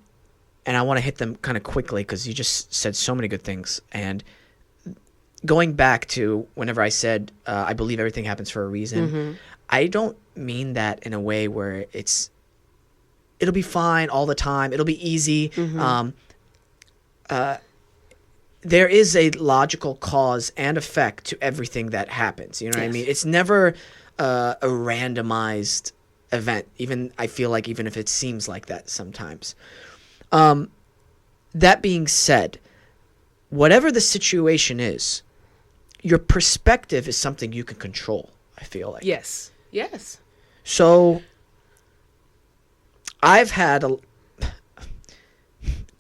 I want to hit them kind of quickly because you just said so many good things. And going back to whenever I said I believe everything happens for a reason, mm-hmm. I don't mean that in a way where it'll be fine all the time. It'll be easy. Mm-hmm. There is a logical cause and effect to everything that happens. You know what I mean? It's never a randomized event. I feel like even if it seems like that sometimes. That being said, whatever the situation is, your perspective is something you can control, I feel like. Yes. So I've had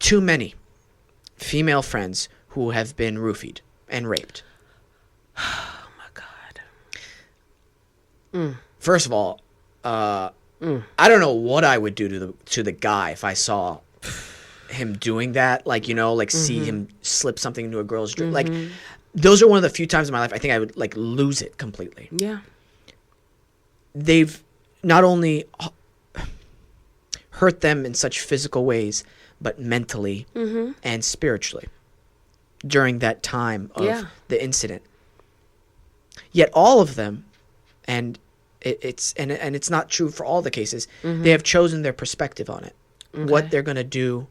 too many female friends who have been roofied and raped. Oh my God. First of all, I don't know what I would do to the guy if I saw him doing that. Like, you know, like mm-hmm. see him slip something into a girl's drink. Mm-hmm. Like, those are one of the few times in my life I think I would like lose it completely. Yeah. They've not only hurt them in such physical ways, but mentally mm-hmm. and spiritually during that time of the incident. Yet all of them, and it's not true for all the cases, mm-hmm. they have chosen their perspective on it. Okay. What they're going to do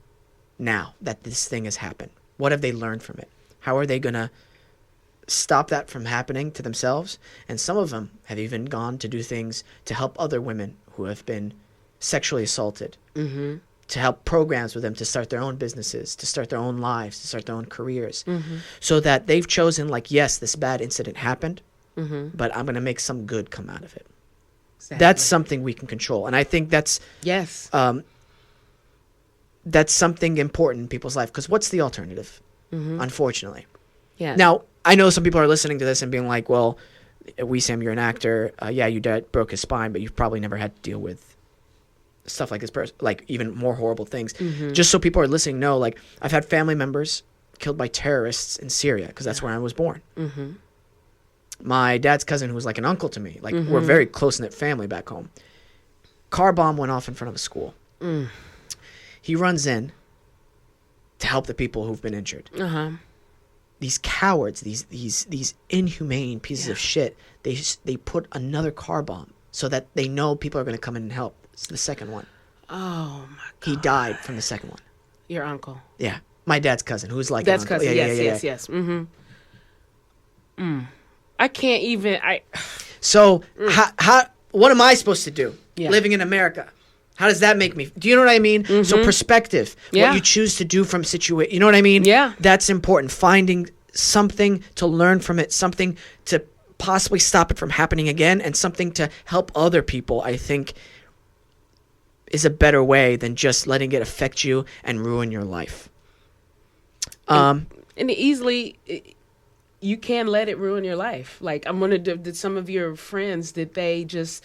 now that this thing has happened. What have they learned from it? How are they going to stop that from happening to themselves? And some of them have even gone to do things to help other women who have been sexually assaulted, mm-hmm. to help programs with them to start their own businesses, to start their own lives, to start their own careers, mm-hmm. so that they've chosen, like, yes, this bad incident happened, mm-hmm. but I'm going to make some good come out of it. Exactly. That's something we can control. And I think that's something important in people's life, because what's the alternative, mm-hmm. unfortunately? Yeah. Now, I know some people are listening to this and being like, well, Wesam, you're an actor. Your dad broke his spine, but you've probably never had to deal with stuff like this, like even more horrible things. Mm-hmm. Just so people are listening know, like, I've had family members killed by terrorists in Syria, because that's where I was born. Mm-hmm. My dad's cousin, who was like an uncle to me, like mm-hmm. we're a very close-knit family back home. Car bomb went off in front of a school. Mm. He runs in to help the people who've been injured. Uh-huh. These cowards, these inhumane pieces of shit, they put another car bomb so that they know people are going to come in and help. It's the second one. Oh my God. He died from the second one. Your uncle. Yeah. My dad's cousin, who's like Dad's an uncle. cousin. Yeah, Yes. Mm-hmm. I can't even. So how what am I supposed to do Yeah. living in America? How does that make me? Do you know what I mean? So perspective, Yeah. what you choose to do from situation. You know what I mean? Yeah. That's important. Finding something to learn from it, something to possibly stop it from happening again, and something to help other people, I think, is a better way than just letting it affect you and ruin your life. And easily, you can let it ruin your life. Like, I'm wondering, did some of your friends, did they just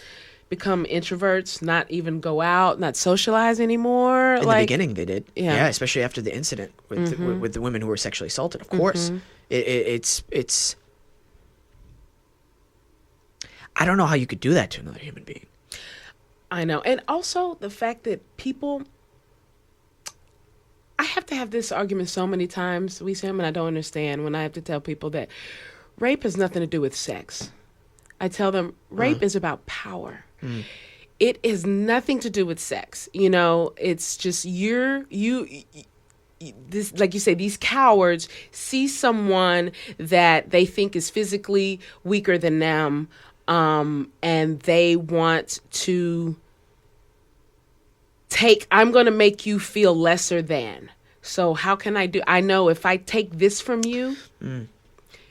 become introverts, not even go out, not socialize anymore? In the beginning, they did. Yeah. Yeah, especially after the incident with the women who were sexually assaulted. Of course, it's. I don't know how you could do that to another human being. I know. And also the fact that people, I have to have this argument so many times, Wesam, and I don't understand when I have to tell people that rape has nothing to do with sex. I tell them rape is about power. It has nothing to do with sex. You know, it's just this, like you say, these cowards see someone that they think is physically weaker than them, and they want to I'm going to make you feel lesser than. So how can I know if I take this from you,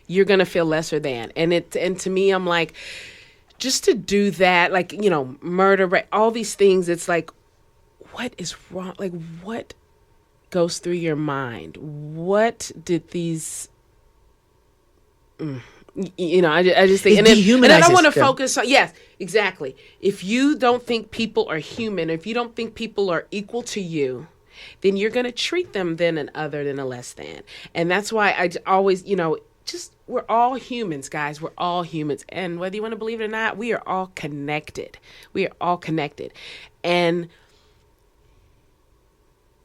you're going to feel lesser than. And to me, I'm like, just to do that, like, you know, murder, all these things, it's like, what is wrong? Like, what goes through your mind? What did these... You know, I just think, and then I want to focus on, yes, exactly. If you don't think people are human, if you don't think people are equal to you, then you're going to treat them then an other than a less than. And that's why I always, you know, just, we're all humans, guys. We're all humans. And whether you want to believe it or not, we are all connected. We are all connected. And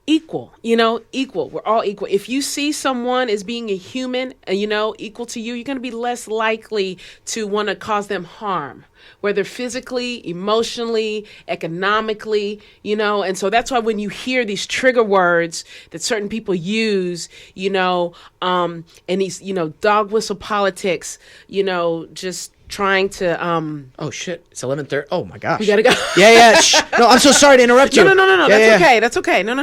equal, you know, equal. We're all equal. If you see someone as being a human, you know, equal to you, you're going to be less likely to want to cause them harm, whether physically, emotionally, economically, you know. And so that's why when you hear these trigger words that certain people use, you know, and these, you know, dog whistle politics, you know, just trying to oh shit, it's 11:30. Oh my gosh, we gotta go. Yeah. No, I'm so sorry to interrupt you. No. Yeah, Okay. That's okay. No.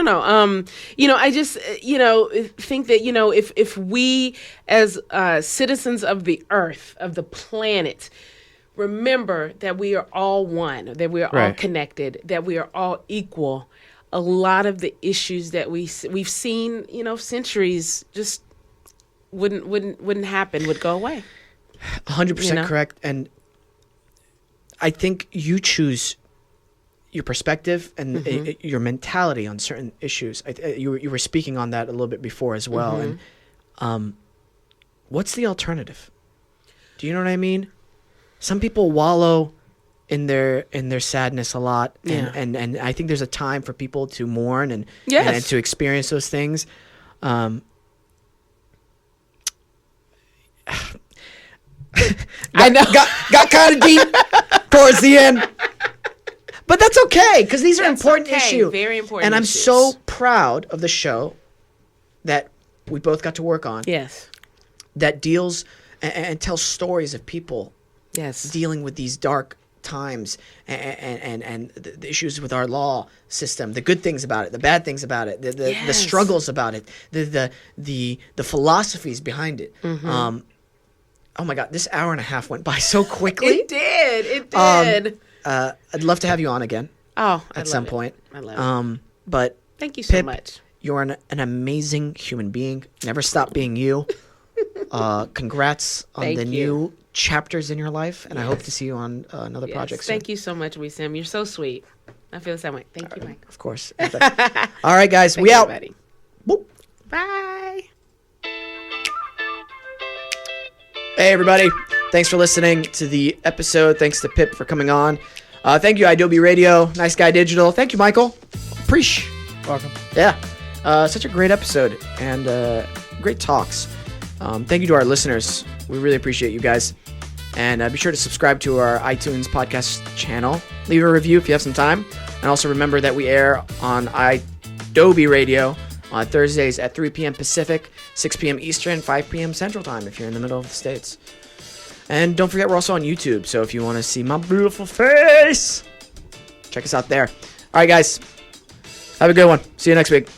You know, I just, you know, think that, you know, if we as citizens of the earth, of the planet, remember that we are all one, that we are all connected, that we are all equal, a lot of the issues that we've seen, you know, centuries just wouldn't happen, would go away. 100% correct. And I think you choose your perspective and your mentality on certain issues. You were speaking on that a little bit before as well. And what's the alternative? Do you know what I mean? Some people wallow in their sadness a lot, and I think there's a time for people to mourn and to experience those things. I know. Got kind of deep towards the end. But that's okay, because these are important issues. Very important and I'm issues. so proud of the show that we both got to work on. Yes. That deals and tells stories of people dealing with these dark times and the issues with our law system, the good things about it, the bad things about it, the struggles about it, the philosophies behind it. Oh my God, this hour and a half went by so quickly. It did. I'd love to have you on again. Oh, at some point. I love it. But thank you so Pip, much. You're an amazing human being. Never stop being you. Congrats on the new chapters in your life, and I hope to see you on another project soon. Thank you so much, Wesam. You're so sweet. I feel the same way. Thank you, Mike. Of course. All right, guys, we out. Everybody. Boop. Bye. Hey, everybody. Thanks for listening to the episode. Thanks to Pip for coming on. Thank you, Adobe Radio, Nice Guy Digital. Thank you, Michael. Preach. Welcome. Yeah. Such a great episode and great talks. Thank you to our listeners. We really appreciate you guys. And be sure to subscribe to our iTunes podcast channel. Leave a review if you have some time. And also remember that we air on Adobe Radio on Thursdays at 3 p.m. Pacific, 6 p.m. Eastern, 5 p.m. Central Time if you're in the middle of the States. And don't forget, we're also on YouTube. So if you want to see my beautiful face, check us out there. All right, guys. Have a good one. See you next week.